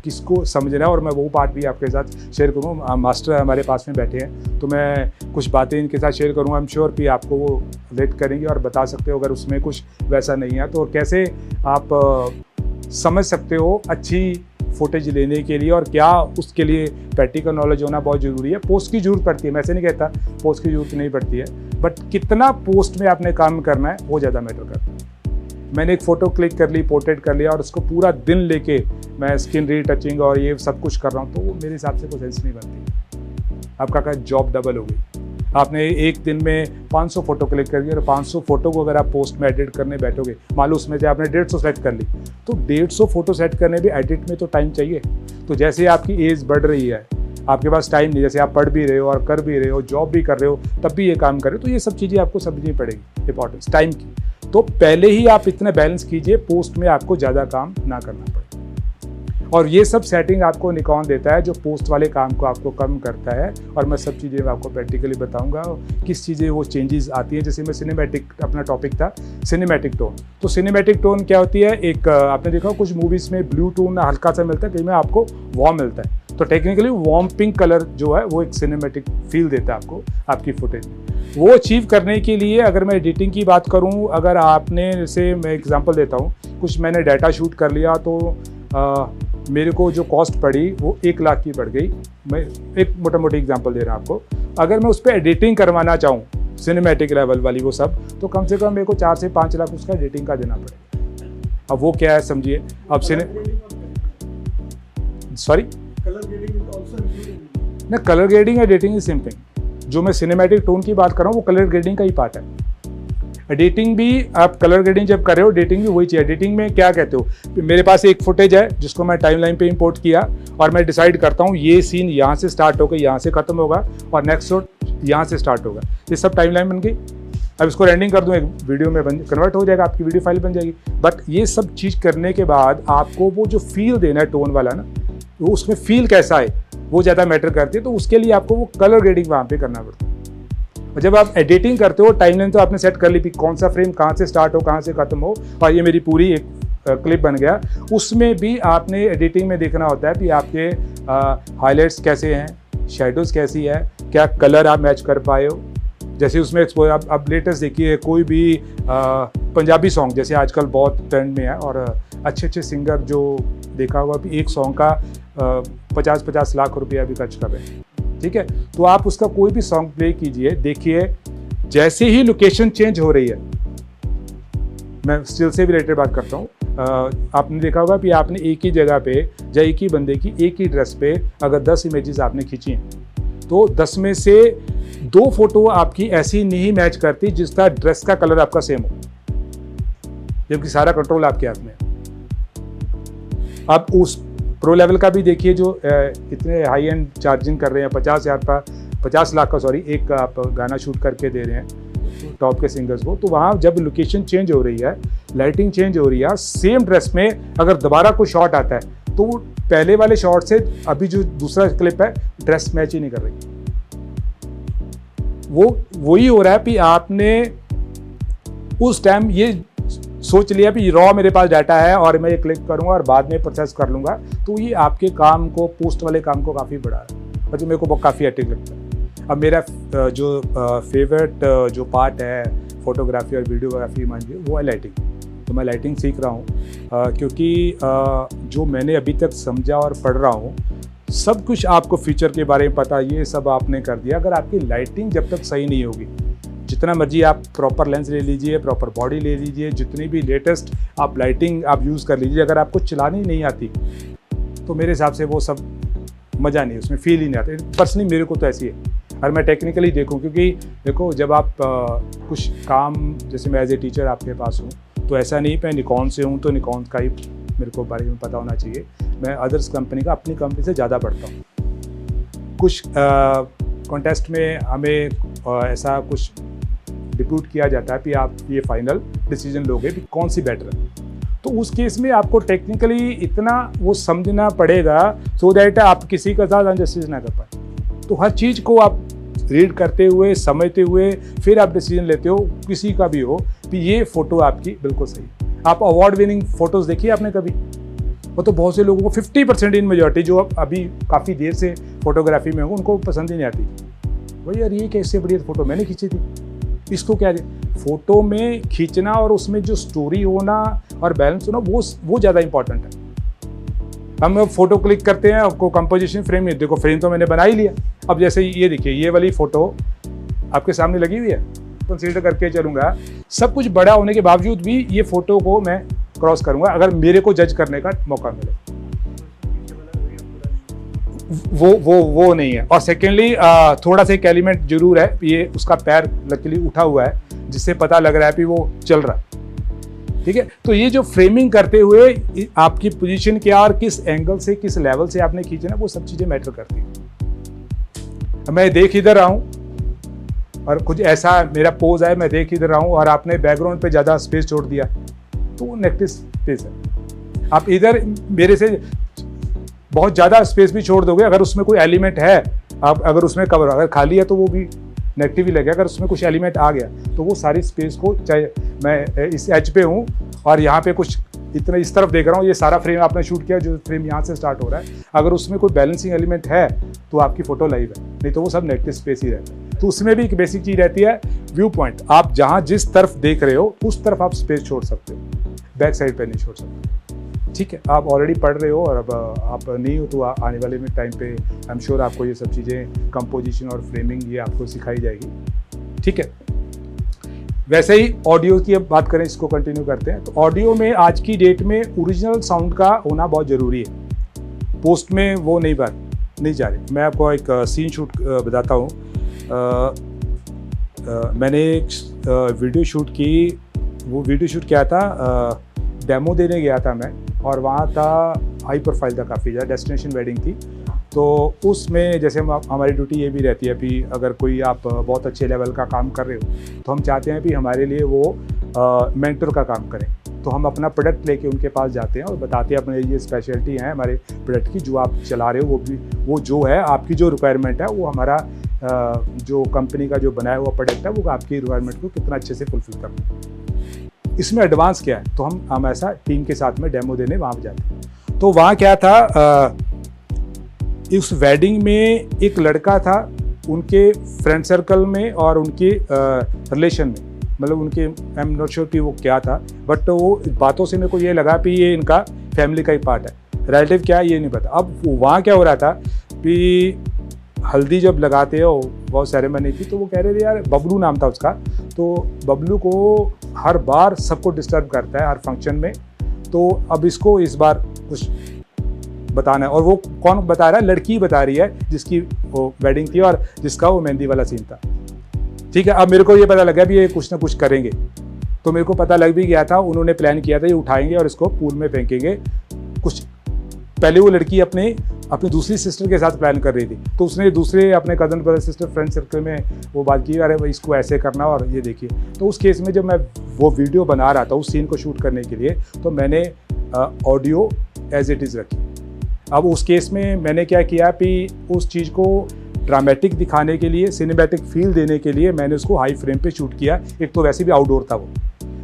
किसको समझना है। और मैं वो पार्ट भी आपके साथ शेयर करूँ। मास्टर हमारे पास में बैठे हैं, तो मैं कुछ बातें इनके साथ शेयर करूँगा। आई एम श्योर कि आपको वो रेट करेंगे और बता सकते हो अगर उसमें कुछ वैसा नहीं है, तो कैसे आप समझ सकते हो अच्छी फुटेज लेने के लिए, और क्या उसके लिए प्रैक्टिकल नॉलेज होना बहुत ज़रूरी है। पोस्ट की ज़रूरत पड़ती है, मैं ऐसे नहीं कहता पोस्ट की ज़रूरत नहीं पड़ती है, बट कितना पोस्ट में आपने काम करना है वो ज़्यादा मैटर करता है। मैंने एक फ़ोटो क्लिक कर ली, पोर्ट्रेट कर लिया, और उसको पूरा दिन लेके मैं स्किन रीटचिंग और ये सब कुछ कर रहा हूँ, तो वो मेरे हिसाब से कोई सेंस नहीं बनती। आपका जॉब डबल हो गई। आपने एक दिन में 500 फोटो क्लिक कर दिया, और 500 फोटो को अगर आप पोस्ट में एडिट करने बैठोगे, मान लो उसमें से आपने 150 सेट कर ली, तो 150 फोटो सेट करने भी एडिट में तो टाइम चाहिए। तो जैसे आपकी एज बढ़ रही है, आपके पास टाइम नहीं, जैसे आप पढ़ भी रहे हो और कर भी रहे हो, जॉब भी कर रहे हो, तब भी ये काम कर रहे हो, तो ये सब चीज़ें आपको समझनी पड़ेगी, इंपॉर्टेंस टाइम की। तो पहले ही आप इतना बैलेंस कीजिए, पोस्ट में आपको ज़्यादा काम ना करना पड़े। और ये सब सेटिंग आपको निकॉन देता है, जो पोस्ट वाले काम को आपको कम करता है। और मैं सब चीज़ें आपको प्रैक्टिकली बताऊंगा किस चीज़ें वो चेंजेस आती हैं। जैसे मैं सिनेमैटिक, अपना टॉपिक था सिनेमैटिक टोन, तो सिनेमैटिक टोन क्या होती है, एक आपने देखा कुछ मूवीज़ में ब्लू टोन हल्का सा मिलता है, कहीं में आपको वार्म मिलता है। तो टेक्निकली वार्म पिंक कलर जो है वो एक सिनेमैटिक फील देता है आपको आपकी फुटेज में। वो अचीव करने के लिए अगर मैं एडिटिंग की बात करूँ, अगर आपने, जैसे मैं एग्जांपल देता हूँ, कुछ मैंने डाटा शूट कर लिया, तो मेरे को जो कॉस्ट पड़ी वो 1 लाख की पड़ गई। मैं एक मोटा मोटी एग्जांपल दे रहा हूँ आपको। अगर मैं उस पर एडिटिंग करवाना चाहूँ सिनेमैटिक लेवल वाली वो सब, तो कम से कम मेरे को 4 से 5 लाख उसका एडिटिंग का देना पड़ेगा। अब वो क्या है समझिए, अब सॉरी ना, colour grading editing is simple. जो मैं सिनेमैटिक टोन की बात कर रहा हूँ वो कलर ग्रेडिंग का ही पार्ट है। एडिटिंग भी आप कलर ग्रेडिंग जब कर रहे हो, एडिटिंग भी वही चाहिए। एडिटिंग में क्या कहते हो, मेरे पास एक फुटेज है जिसको मैं टाइमलाइन पे इंपोर्ट किया, और मैं डिसाइड करता हूँ ये सीन यहाँ से स्टार्ट होकर यहाँ से खत्म होगा, और नेक्स्ट शॉट यहाँ से स्टार्ट होगा। ये सब टाइमलाइन बन गई। अब इसको रेंडिंग कर दूँ, एक वीडियो में कन्वर्ट हो जाएगा, आपकी वीडियो फाइल बन जाएगी। बट ये सब चीज़ करने के बाद आपको वो जो फील देना है टोन वाला ना, वो उसमें फील कैसा है वो ज़्यादा मैटर करती है। तो उसके लिए आपको वो कलर ग्रेडिंग वहाँ पे करना पड़ता है। और जब आप एडिटिंग करते हो, टाइमलाइन तो आपने सेट कर ली थी, कौन सा फ्रेम कहाँ से स्टार्ट हो कहाँ से ख़त्म हो, और ये मेरी पूरी एक क्लिप बन गया। उसमें भी आपने एडिटिंग में देखना होता है कि आपके हाईलाइट्स कैसे हैं, शेडोज़ कैसी है, क्या कलर आप मैच कर पाए हो। जैसे उसमें आप लेटेस्ट देखिए, कोई भी पंजाबी सॉन्ग जैसे आजकल बहुत ट्रेंड में है, और अच्छे अच्छे सिंगर जो देखा हुआ भी एक सॉन्ग का 50-50 लाख रुपया भी खर्च कर रहे हैं, ठीक है। तो आप उसका कोई भी सॉन्ग प्ले कीजिए, देखिए जैसे ही लोकेशन चेंज हो रही है, मैं स्टिल से भी रिलेटेड बात करता हूँ, आपने देखा होगा कि आपने एक ही जगह पे या एक ही बंदे की एक ही ड्रेस पे अगर 10 इमेजेस आपने खींची हैं, तो 10 में से 2 फोटो आपकी ऐसी नहीं मैच करती जिसका ड्रेस का कलर आपका सेम हो, जबकि सारा कंट्रोल आपके हाथ में है। आप उस प्रो लेवल का भी देखिए जो इतने हाई एंड चार्जिंग कर रहे हैं, 50 लाख का एक आप गाना शूट करके दे रहे हैं टॉप के सिंगर्स को। तो वहाँ जब लोकेशन चेंज हो रही है, लाइटिंग चेंज हो रही है, सेम ड्रेस में अगर दोबारा कोई शॉट आता है तो वो पहले वाले शॉट से अभी जो दूसरा क्लिप है ड्रेस मैच ही नहीं कर रही। वो वही हो रहा है कि आपने उस टाइम ये सोच लिया कि रॉ मेरे पास डाटा है और मैं ये क्लिक करूंगा और बाद में प्रोसेस कर लूंगा, तो ये आपके काम को, पोस्ट वाले काम को काफ़ी बढ़ा रहा है, मतलब मेरे को काफ़ी एटिक लगता है। अब मेरा जो फेवरेट जो पार्ट है फोटोग्राफी और वीडियोग्राफी मान लीजिए, वो है लाइटिंग। तो मैं लाइटिंग सीख रहा हूँ क्योंकि जो मैंने अभी तक समझा और पढ़ रहा हूँ, सब कुछ आपको फीचर के बारे में पता, ये सब आपने कर दिया। अगर आपकी लाइटिंग जब तक सही नहीं होगी, जितना मर्जी आप प्रॉपर लेंस ले लीजिए, प्रॉपर बॉडी ले लीजिए, जितनी भी लेटेस्ट आप लाइटिंग आप यूज़ कर लीजिए, अगर आपको चलानी नहीं आती तो मेरे हिसाब से वो सब मज़ा नहीं, उसमें फील ही नहीं आता। पर्सनली मेरे को तो ऐसी है, और मैं टेक्निकली देखूं, क्योंकि देखो जब आप कुछ काम, जैसे मैं एज ए टीचर आपके पास हूँ, तो ऐसा नहीं मैं निकॉन से हूँ तो निकॉन का ही मेरे को बारे में पता होना चाहिए। मैं अदर्स कंपनी का अपनी कंपनी से ज़्यादा पढ़ता हूँ। कुछ कॉन्टेस्ट में हमें ऐसा कुछ डिप्यूट किया जाता है कि आप ये फाइनल डिसीजन लोगे कि कौन सी बेटर है, तो उस केस में आपको टेक्निकली इतना वो समझना पड़ेगा सो दैट आप किसी का साथ अनजस्टिस ना कर पाए। तो हर चीज़ को आप रीड करते हुए, समझते हुए फिर आप डिसीजन लेते हो, किसी का भी हो, कि ये फ़ोटो आपकी बिल्कुल सही। आप अवार्ड विनिंग फ़ोटोज़ देखिए आपने कभी, वो तो बहुत से लोगों को 50% इन मेजॉरिटी जो अभी काफ़ी देर से फोटोग्राफी में हो, उनको पसंद ही नहीं आती। वही यार ये कैसे बढ़िया फ़ोटो मैंने खींची थी, इसको क्या फ़ोटो में खींचना और उसमें जो स्टोरी होना और बैलेंस होना वो ज़्यादा इंपॉर्टेंट है। हम फ़ोटो क्लिक करते हैं, आपको कंपोजिशन फ्रेम में देखो, फ्रेम तो मैंने बना ही लिया। अब जैसे ये देखिए, ये वाली फ़ोटो आपके सामने लगी हुई है, कंसीडर करके चलूँगा, सब कुछ बड़ा होने के बावजूद भी ये फ़ोटो को मैं क्रॉस करूँगा अगर मेरे को जज करने का मौका मिले। वो नहीं है। और सेकेंडली थोड़ा सा एक एलिमेंट जरूर है, ये उसका पैर लकीली उठा हुआ है जिससे पता लग रहा है कि वो चल रहा है, ठीक है। तो ये जो फ्रेमिंग करते हुए आपकी पोजीशन क्या और किस एंगल से, किस लेवल से आपने खींचना, वो सब चीज़ें मैटर करती हैं। मैं देख इधर रहा हूँ और कुछ ऐसा मेरा पोज है, मैं देख इधर रहा हूँ और आपने बैकग्राउंड पे ज़्यादा स्पेस छोड़ दिया तो वो नेगेटिव स्पेस है। आप इधर मेरे से बहुत ज़्यादा स्पेस भी छोड़ दोगे, अगर उसमें कोई एलिमेंट है, आप अगर उसमें कवर, अगर खाली है तो वो भी नेगेटिव ही लगेगा। अगर उसमें कुछ एलिमेंट आ गया तो वो सारी स्पेस को, चाहे मैं इस एज पे हूँ और यहाँ पे कुछ इतना इस तरफ देख रहा हूँ, ये सारा फ्रेम आपने शूट किया, जो फ्रेम यहाँ से स्टार्ट हो रहा है, अगर उसमें कोई बैलेंसिंग एलिमेंट है तो आपकी फ़ोटो लाइव है, नहीं तो वो सब नेगेटिव स्पेस ही रहता है। तो उसमें भी एक बेसिक चीज़ रहती है व्यू पॉइंट, आप जहाँ जिस तरफ देख रहे हो उस तरफ आप स्पेस छोड़ सकते हो, बैक साइड पर नहीं छोड़ सकते, ठीक है। आप ऑलरेडी पढ़ रहे हो और अब आप नहीं हो तो आने वाले में टाइम पे आई एम श्योर आपको ये सब चीज़ें, कंपोजिशन और फ्रेमिंग, ये आपको सिखाई जाएगी, ठीक है। वैसे ही ऑडियो की अब बात करें, इसको कंटिन्यू करते हैं। तो ऑडियो में आज की डेट में ओरिजिनल साउंड का होना बहुत ज़रूरी है, पोस्ट में वो नहीं जा रही। मैं आपको एक सीन शूट बताता हूँ। मैंने एक वीडियो शूट की, वो वीडियो शूट किया था, डेमो देने गया था मैं, और वहाँ था हाई प्रोफाइल था, काफ़ी ज़्यादा डेस्टिनेशन वेडिंग थी, तो उसमें जैसे हमारी ड्यूटी ये भी रहती है कि अगर कोई आप बहुत अच्छे लेवल का काम कर रहे हो तो हम चाहते हैं कि हमारे लिए वो मेंटर का काम करें। तो हम अपना प्रोडक्ट लेके उनके पास जाते हैं और बताते हैं अपने ये स्पेशलिटी है हमारे प्रोडक्ट की, जो आप चला रहे हो वो जो है आपकी जो रिक्वायरमेंट है वो हमारा जो कंपनी का जो बनाया हुआ प्रोडक्ट है वो आपकी रिक्वायरमेंट को कितना अच्छे से फुलफिल करता है। इसमें एडवांस क्या है, तो हम ऐसा टीम के साथ में डेमो देने वहाँ जाते हैं। तो वहाँ क्या था, इस वेडिंग में एक लड़का था, उनके फ्रेंड सर्कल में और उनके रिलेशन में, मतलब उनके आई एम नॉट श्योर कि वो क्या था, बट वो बातों से मेरे को ये लगा कि ये इनका फैमिली का ही पार्ट है, रिलेटिव क्या है ये नहीं पता। अब वहाँ क्या हो रहा था कि हल्दी जब लगाते हो बहुत सेरेमनी थी, तो वो कह रहे थे यार, बबलू नाम था उसका, तो बबलू को हर बार सबको डिस्टर्ब करता है हर फंक्शन में, तो अब इसको इस बार कुछ बताना है। और वो कौन बता रहा है, लड़की बता रही है जिसकी वो वेडिंग थी और जिसका वो मेहंदी वाला सीन था। ठीक है, अब मेरे को ये पता लगा भी ये कुछ ना कुछ करेंगे, तो मेरे को पता लग भी गया था, उन्होंने प्लान किया था ये उठाएंगे और इसको पूल में फेंकेंगे। कुछ पहले वो लड़की अपनी दूसरी सिस्टर के साथ प्लान कर रही थी, तो उसने दूसरे अपने cousin brother sister friend circle में वो बात की, अरे भाई इसको ऐसे करना और ये देखिए। तो उस केस में जब मैं वो वीडियो बना रहा था उस सीन को शूट करने के लिए, तो मैंने ऑडियो एज इट इज़ रखी। अब उस केस में मैंने क्या किया कि उस चीज़ को ड्रामेटिक दिखाने के लिए, सिनेमैटिक फील देने के लिए मैंने उसको हाई फ्रेम पे शूट किया। एक तो वैसे भी आउटडोर था वो,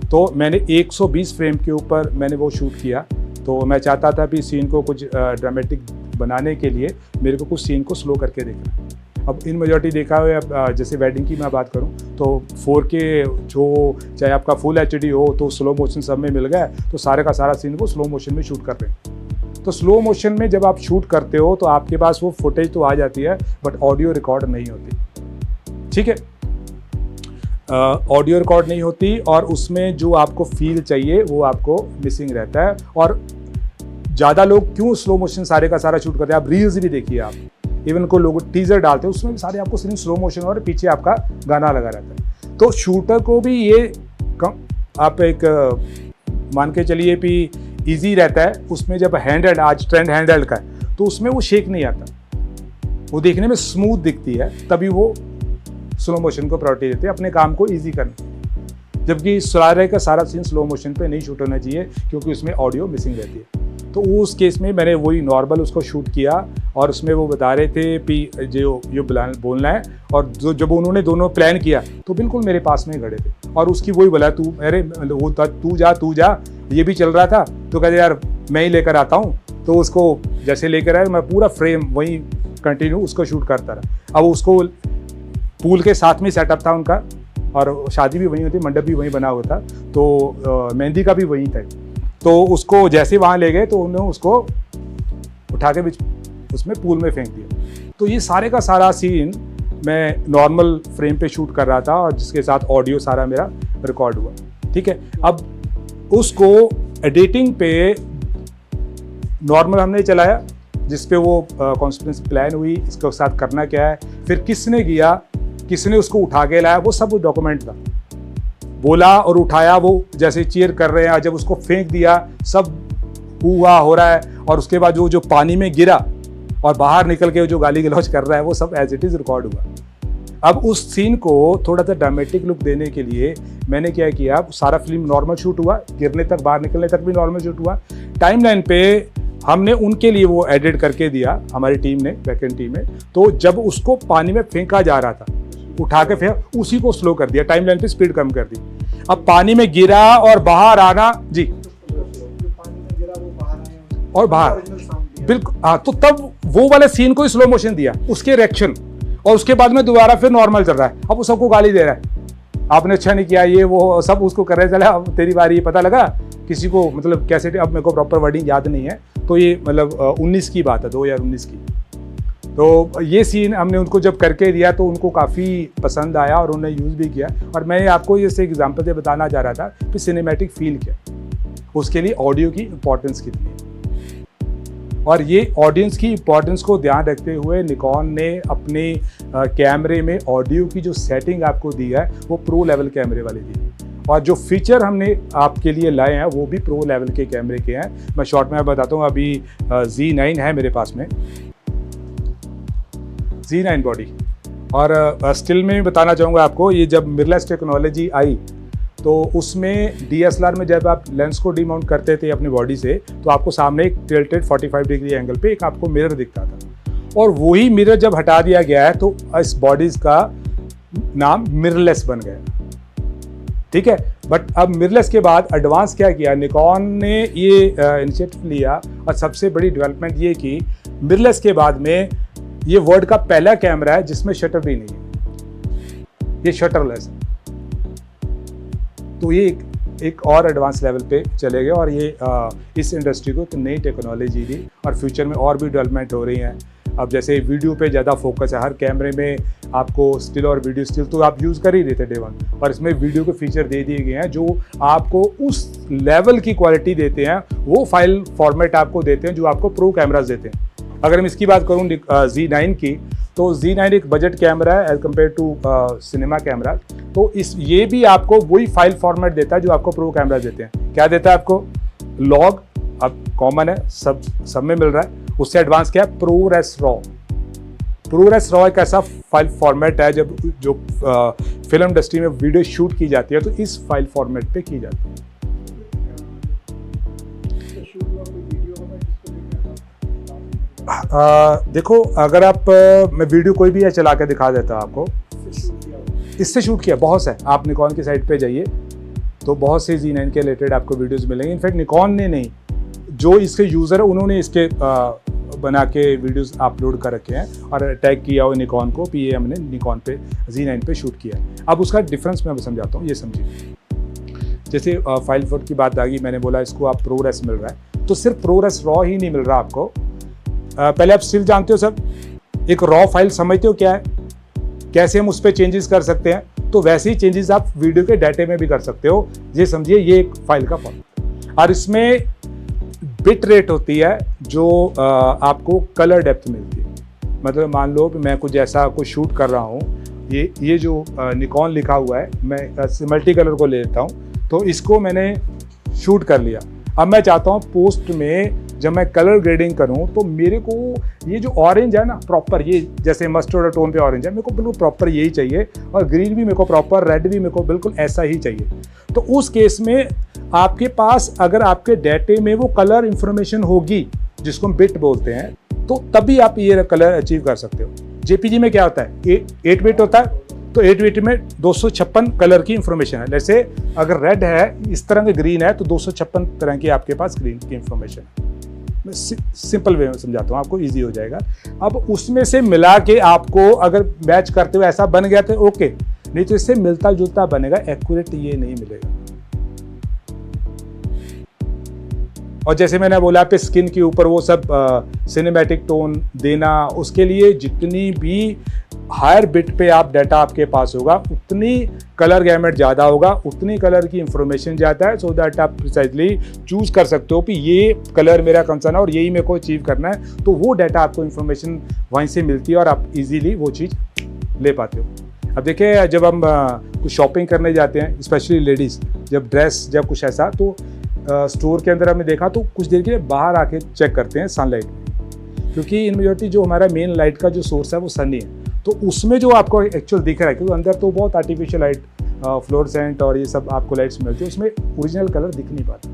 तो मैंने 120 फ्रेम के ऊपर मैंने वो शूट किया। तो मैं चाहता था कि सीन को कुछ ड्रामेटिक बनाने के लिए मेरे को कुछ सीन को स्लो करके देखना। अब इन मेजॉरिटी देखा हुआ, जैसे वेडिंग की मैं बात करूं तो 4K जो चाहे आपका फुल HD हो तो स्लो मोशन सब में मिल गया, तो सारे का सारा सीन वो स्लो मोशन में शूट कर रहे हैं। तो स्लो मोशन में जब आप शूट करते हो तो आपके पास वो फुटेज तो आ जाती है, बट ऑडियो रिकॉर्ड नहीं होती। ठीक है, ऑडियो रिकॉर्ड नहीं होती और उसमें जो आपको फील चाहिए वो आपको मिसिंग रहता है। और ज़्यादा लोग क्यों स्लो मोशन सारे का सारा शूट करते हैं, आप रील्स भी देखिए, आप इवन को लोग टीजर डालते हैं उसमें भी सारे आपको सिर्फ स्लो मोशन और पीछे आपका गाना लगा रहता है। तो शूटर को भी ये आप एक मान के चलिए कि ईजी रहता है उसमें। जब हैंडहेल्ड, आज ट्रेंड हैंडहेल्ड का है, तो उसमें वो शेक नहीं आता, वो देखने में स्मूथ दिखती है, तभी वो स्लो मोशन को प्रायोरिटी देते हैं अपने काम को ईजी करने। जबकि सारे का सारा सीन स्लो मोशन पे नहीं शूट होना चाहिए क्योंकि उसमें ऑडियो मिसिंग रहती है। तो उस केस में मैंने वही नॉर्मल उसको शूट किया और उसमें वो बता रहे थे कि जो बोलना है, और जब उन्होंने दोनों प्लान किया तो बिल्कुल मेरे पास में खड़े थे और उसकी वही बोला, तू अरे वो तू जा, ये भी चल रहा था, तो कहते यार मैं ही लेकर आता हूँ। तो उसको जैसे लेकर आए, मैं पूरा फ्रेम वही कंटिन्यू उसको शूट करता रहा। अब उसको पूल के साथ में सेटअप था उनका, और शादी भी वहीं होती, मंडप भी वहीं बना हुआ था, तो मेहंदी का भी वहीं था। तो उसको जैसे वहाँ ले गए तो उन्होंने उसको उठा के बीच उसमें पूल में फेंक दिया। तो ये सारे का सारा सीन मैं नॉर्मल फ्रेम पे शूट कर रहा था और जिसके साथ ऑडियो सारा मेरा रिकॉर्ड हुआ। ठीक है, अब उसको एडिटिंग पे नॉर्मल हमने चलाया, जिस पे वो कॉन्स्पिरेंसी प्लान हुई, इसके साथ करना क्या है, फिर किसने किया, किसने उसको उठा के लाया, वो सब डॉक्यूमेंट था। बोला और उठाया, वो जैसे चीयर कर रहे हैं, जब उसको फेंक दिया सब हुआ हो रहा है, और उसके बाद जो पानी में गिरा और बाहर निकल के जो गाली गलौज कर रहा है वो सब एज इट इज़ रिकॉर्ड हुआ। अब उस सीन को थोड़ा सा ड्रामेटिक लुक देने के लिए मैंने क्या किया, सारा फिल्म नॉर्मल शूट हुआ, गिरने तक बाहर निकलने तक भी नॉर्मल शूट हुआ। टाइमलाइन पे हमने उनके लिए वो एडिट करके दिया हमारी टीम ने, बैकएंड टीम ने। तो जब उसको पानी में फेंका जा रहा था, उठा के फेंक, उसी को स्लो कर दिया, टाइमलाइन पे स्पीड कम कर दी। अब पानी में गिरा और बाहर आना जी, और बाहर बिल्कुल, हाँ, तो तब वो वाले सीन को स्लो मोशन दिया, उसके रिएक्शन, और उसके बाद में दोबारा फिर नॉर्मल चल रहा है। अब वो सबको गाली दे रहा है, आपने अच्छा नहीं किया, ये वो सब उसको कर रहे, चले अब तेरी बारी, ये पता लगा किसी को, मतलब कैसे, अब मेरे को प्रॉपर वर्डिंग याद नहीं है, तो ये मतलब 19 की बात है, 2019 की। तो ये सीन हमने उनको जब करके दिया तो उनको काफ़ी पसंद आया और उन्होंने यूज़ भी किया। और मैं आपको जैसे एग्जांपल से बताना चाह रहा था कि सिनेमैटिक फील क्या, उसके लिए ऑडियो की इम्पोर्टेंस कितनी है। और ये ऑडियंस की इम्पोर्टेंस को ध्यान रखते हुए निकॉन ने अपने कैमरे में ऑडियो की जो सेटिंग आपको दी है वो प्रो लेवल कैमरे वाली दी है, और जो फीचर हमने आपके लिए लाए हैं वो भी प्रो लेवल के कैमरे के हैं। मैं शॉर्ट में बताता हूँ, अभी Z9 है मेरे पास में, Z9 बॉडी। और स्टिल में भी बताना चाहूँगा आपको, ये जब मिररलेस टेक्नोलॉजी आई तो उसमें DSLR में जब आप लेंस को डीमाउंट करते थे अपनी बॉडी से तो आपको सामने एक टिल्टेड 45 डिग्री एंगल पे एक आपको मिरर दिखता था, और वही मिरर जब हटा दिया गया है तो इस बॉडीज़ का नाम मिररलेस बन गया, ठीक है। बट अब मिररलेस के बाद एडवांस क्या किया, निकॉन ने ये इनिशिएटिव लिया और सबसे बड़ी डेवलपमेंट ये की, मिररलेस के बाद में ये वर्ल्ड का पहला कैमरा है जिसमें शटर भी नहीं है, ये शटरलेस है। तो ये एक और एडवांस लेवल पे चले गए और ये इस इंडस्ट्री को तो नई टेक्नोलॉजी दी और फ्यूचर में और भी डेवलपमेंट हो रही हैं। अब जैसे वीडियो पे ज़्यादा फोकस है, हर कैमरे में आपको स्टिल और वीडियो, स्टिल तो आप यूज़ कर ही रहे थे डे वन, और इसमें वीडियो के फीचर दे दिए गए हैं जो आपको उस लेवल की क्वालिटी देते हैं, वो फाइल फॉर्मेट आपको देते हैं जो आपको प्रो कैमराज देते हैं। अगर मैं इसकी बात करूँ Z9 की, तो Z9 एक बजट कैमरा है as compare to cinema camera, तो ये भी आपको वही फाइल फॉर्मेट देता है जो आपको प्रो कैमरा देते हैं। क्या देता है आपको, लॉग, अब कॉमन है, सब में मिल रहा है। उससे एडवांस क्या है, ProRes RAW। ProRes RAW एक ऐसा फाइल फॉर्मेट है जो फिल्म इंडस्ट्री में वीडियो शूट की जाती है तो इस फाइल फॉर्मेट पे की जाती है। देखो, अगर आप मैं वीडियो कोई भी है चला के दिखा देता हूँ आपको, इससे शूट किया बहुत से, आप निकॉन की साइट पे जाइए तो बहुत से Z9 के रिलेटेड आपको वीडियोस मिलेंगे। इनफैक्ट निकॉन ने नहीं, जो इसके यूज़र है उन्होंने इसके बना के वीडियोस अपलोड कर रखे हैं और टैग किया हुआ निकॉन को, कि ये हमने निकॉन पे Z9 पे शूट किया है। अब उसका डिफरेंस मैं समझाता हूँ, ये समझिए। जैसे फाइल फॉर्मेट की बात आ गई, मैंने बोला इसको आप ProRes मिल रहा है, तो सिर्फ ProRes RAW ही नहीं मिल रहा आपको। पहले आप स्टिल जानते हो सब, एक रॉ फाइल समझते हो क्या है, कैसे हम उस पर चेंजेस कर सकते हैं, तो वैसे ही चेंजेस आप वीडियो के डाटे में भी कर सकते हो। ये समझिए, ये एक फाइल का फॉर्मेट, और इसमें बिट रेट होती है जो आपको कलर डेप्थ मिलती है। मतलब मान लो कि मैं कुछ ऐसा कुछ शूट कर रहा हूँ, ये जो निकॉन लिखा हुआ है, मैं मल्टी कलर को ले लेता हूँ, तो इसको मैंने शूट कर लिया। अब मैं चाहता हूँ पोस्ट में जब मैं कलर ग्रेडिंग करूँ तो मेरे को ये जो ऑरेंज है ना प्रॉपर, ये जैसे मस्टर्ड टोन पे ऑरेंज है, मेरे को बिल्कुल प्रॉपर यही चाहिए, और ग्रीन भी मेरे को प्रॉपर, रेड भी मेरे को बिल्कुल ऐसा ही चाहिए। तो उस केस में आपके पास अगर आपके डाटे में वो कलर इंफॉर्मेशन होगी जिसको हम बिट बोलते हैं, तो तभी आप ये कलर अचीव कर सकते हो। JPG में क्या होता है, 8 बिट होता है, तो 8 बिट में 256 कलर की इंफॉर्मेशन है। जैसे अगर रेड है, इस तरह के ग्रीन है, तो 256 तरह की आपके पास ग्रीन की इंफॉर्मेशन है। मैं सिंपल वे में समझाता हूँ, आपको इजी हो जाएगा। अब उसमें से मिला के आपको अगर मैच करते हुए ऐसा बन गया तो ओके, नहीं तो इससे मिलता जुलता बनेगा, एक्यूरेट ये नहीं मिलेगा। और जैसे मैंने बोला पे स्किन के ऊपर वो सब सिनेमैटिक टोन देना, उसके लिए जितनी भी हायर बिट पे आप डाटा आपके पास होगा, उतनी कलर गैमेट ज़्यादा होगा, उतनी कलर की इंफॉर्मेशन ज़्यादा है, सो दैट आप प्रिसाइजली चूज़ कर सकते हो कि ये कलर मेरा कंसर्न है और यही मेरे को अचीव करना है। तो वो डाटा आपको इंफॉर्मेशन वहीं से मिलती है और आप इजीली वो चीज़ ले पाते हो। अब देखिए, जब हम कुछ शॉपिंग करने जाते हैं, स्पेशली लेडीज़, जब ड्रेस जब कुछ ऐसा, तो स्टोर के अंदर हमने देखा तो कुछ देर के लिए बाहर आके चेक करते हैं सनलाइट में, क्योंकि इन मेजॉरिटी जो हमारा मेन लाइट का जो सोर्स है वो सन ही है। तो उसमें जो आपको एक्चुअल दिख रहा है, क्योंकि अंदर तो बहुत आर्टिफिशियल लाइट, फ्लोरेसेंट और ये सब आपको लाइट्स मिलती है, उसमें ओरिजिनल कलर दिख नहीं पाता।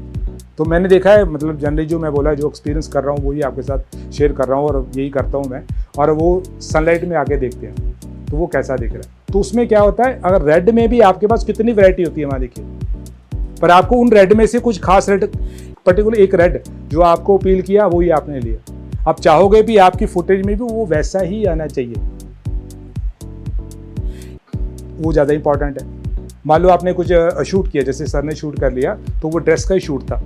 तो मैंने देखा है, मतलब जनरली जो मैं बोला, जो एक्सपीरियंस कर रहा हूँ वही आपके साथ शेयर कर रहा हूँ, और यही करता हूँ मैं। और वो सनलाइट में आके देखते हैं तो वो कैसा दिख रहा है। तो उसमें क्या होता है, अगर रेड में भी आपके पास कितनी वैरायटी होती है वहाँ देखिए, पर आपको उन रेड में से कुछ खास रेड, पर्टिकुलर एक रेड जो आपको अपील किया वही आपने लिया। आप चाहोगे भी आपकी फुटेज में भी वो वैसा ही आना चाहिए, वो ज़्यादा इंपॉर्टेंट है। मान लो आपने कुछ शूट किया, जैसे सर ने शूट कर लिया, तो वो ड्रेस का ही शूट था,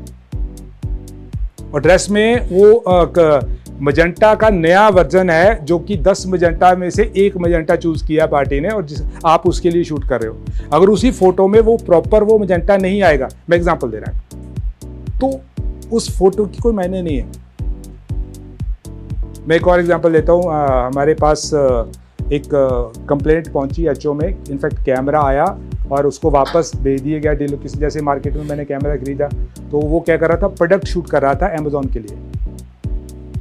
और ड्रेस में वो मजेंटा का नया वर्जन है, जो कि 10 मजेंटा में से एक मजेंटा चूज़ किया पार्टी ने, और आप उसके लिए शूट कर रहे हो। अगर उसी फोटो में वो प्रॉपर वो मजेंटा नहीं आएगा, मैं एग्जांपल दे रहा हूँ, तो उस फोटो की कोई मायने नहीं है। मैं एक और एग्जांपल देता हूँ। हमारे पास एक कंप्लेंट पहुंची HO में, इनफैक्ट कैमरा आया और उसको वापस भेज दिया गया डीलर किसी, जैसे मार्केट में मैंने कैमरा खरीदा, तो वो क्या कर रहा था, प्रोडक्ट शूट कर रहा था अमेज़ॉन के लिए।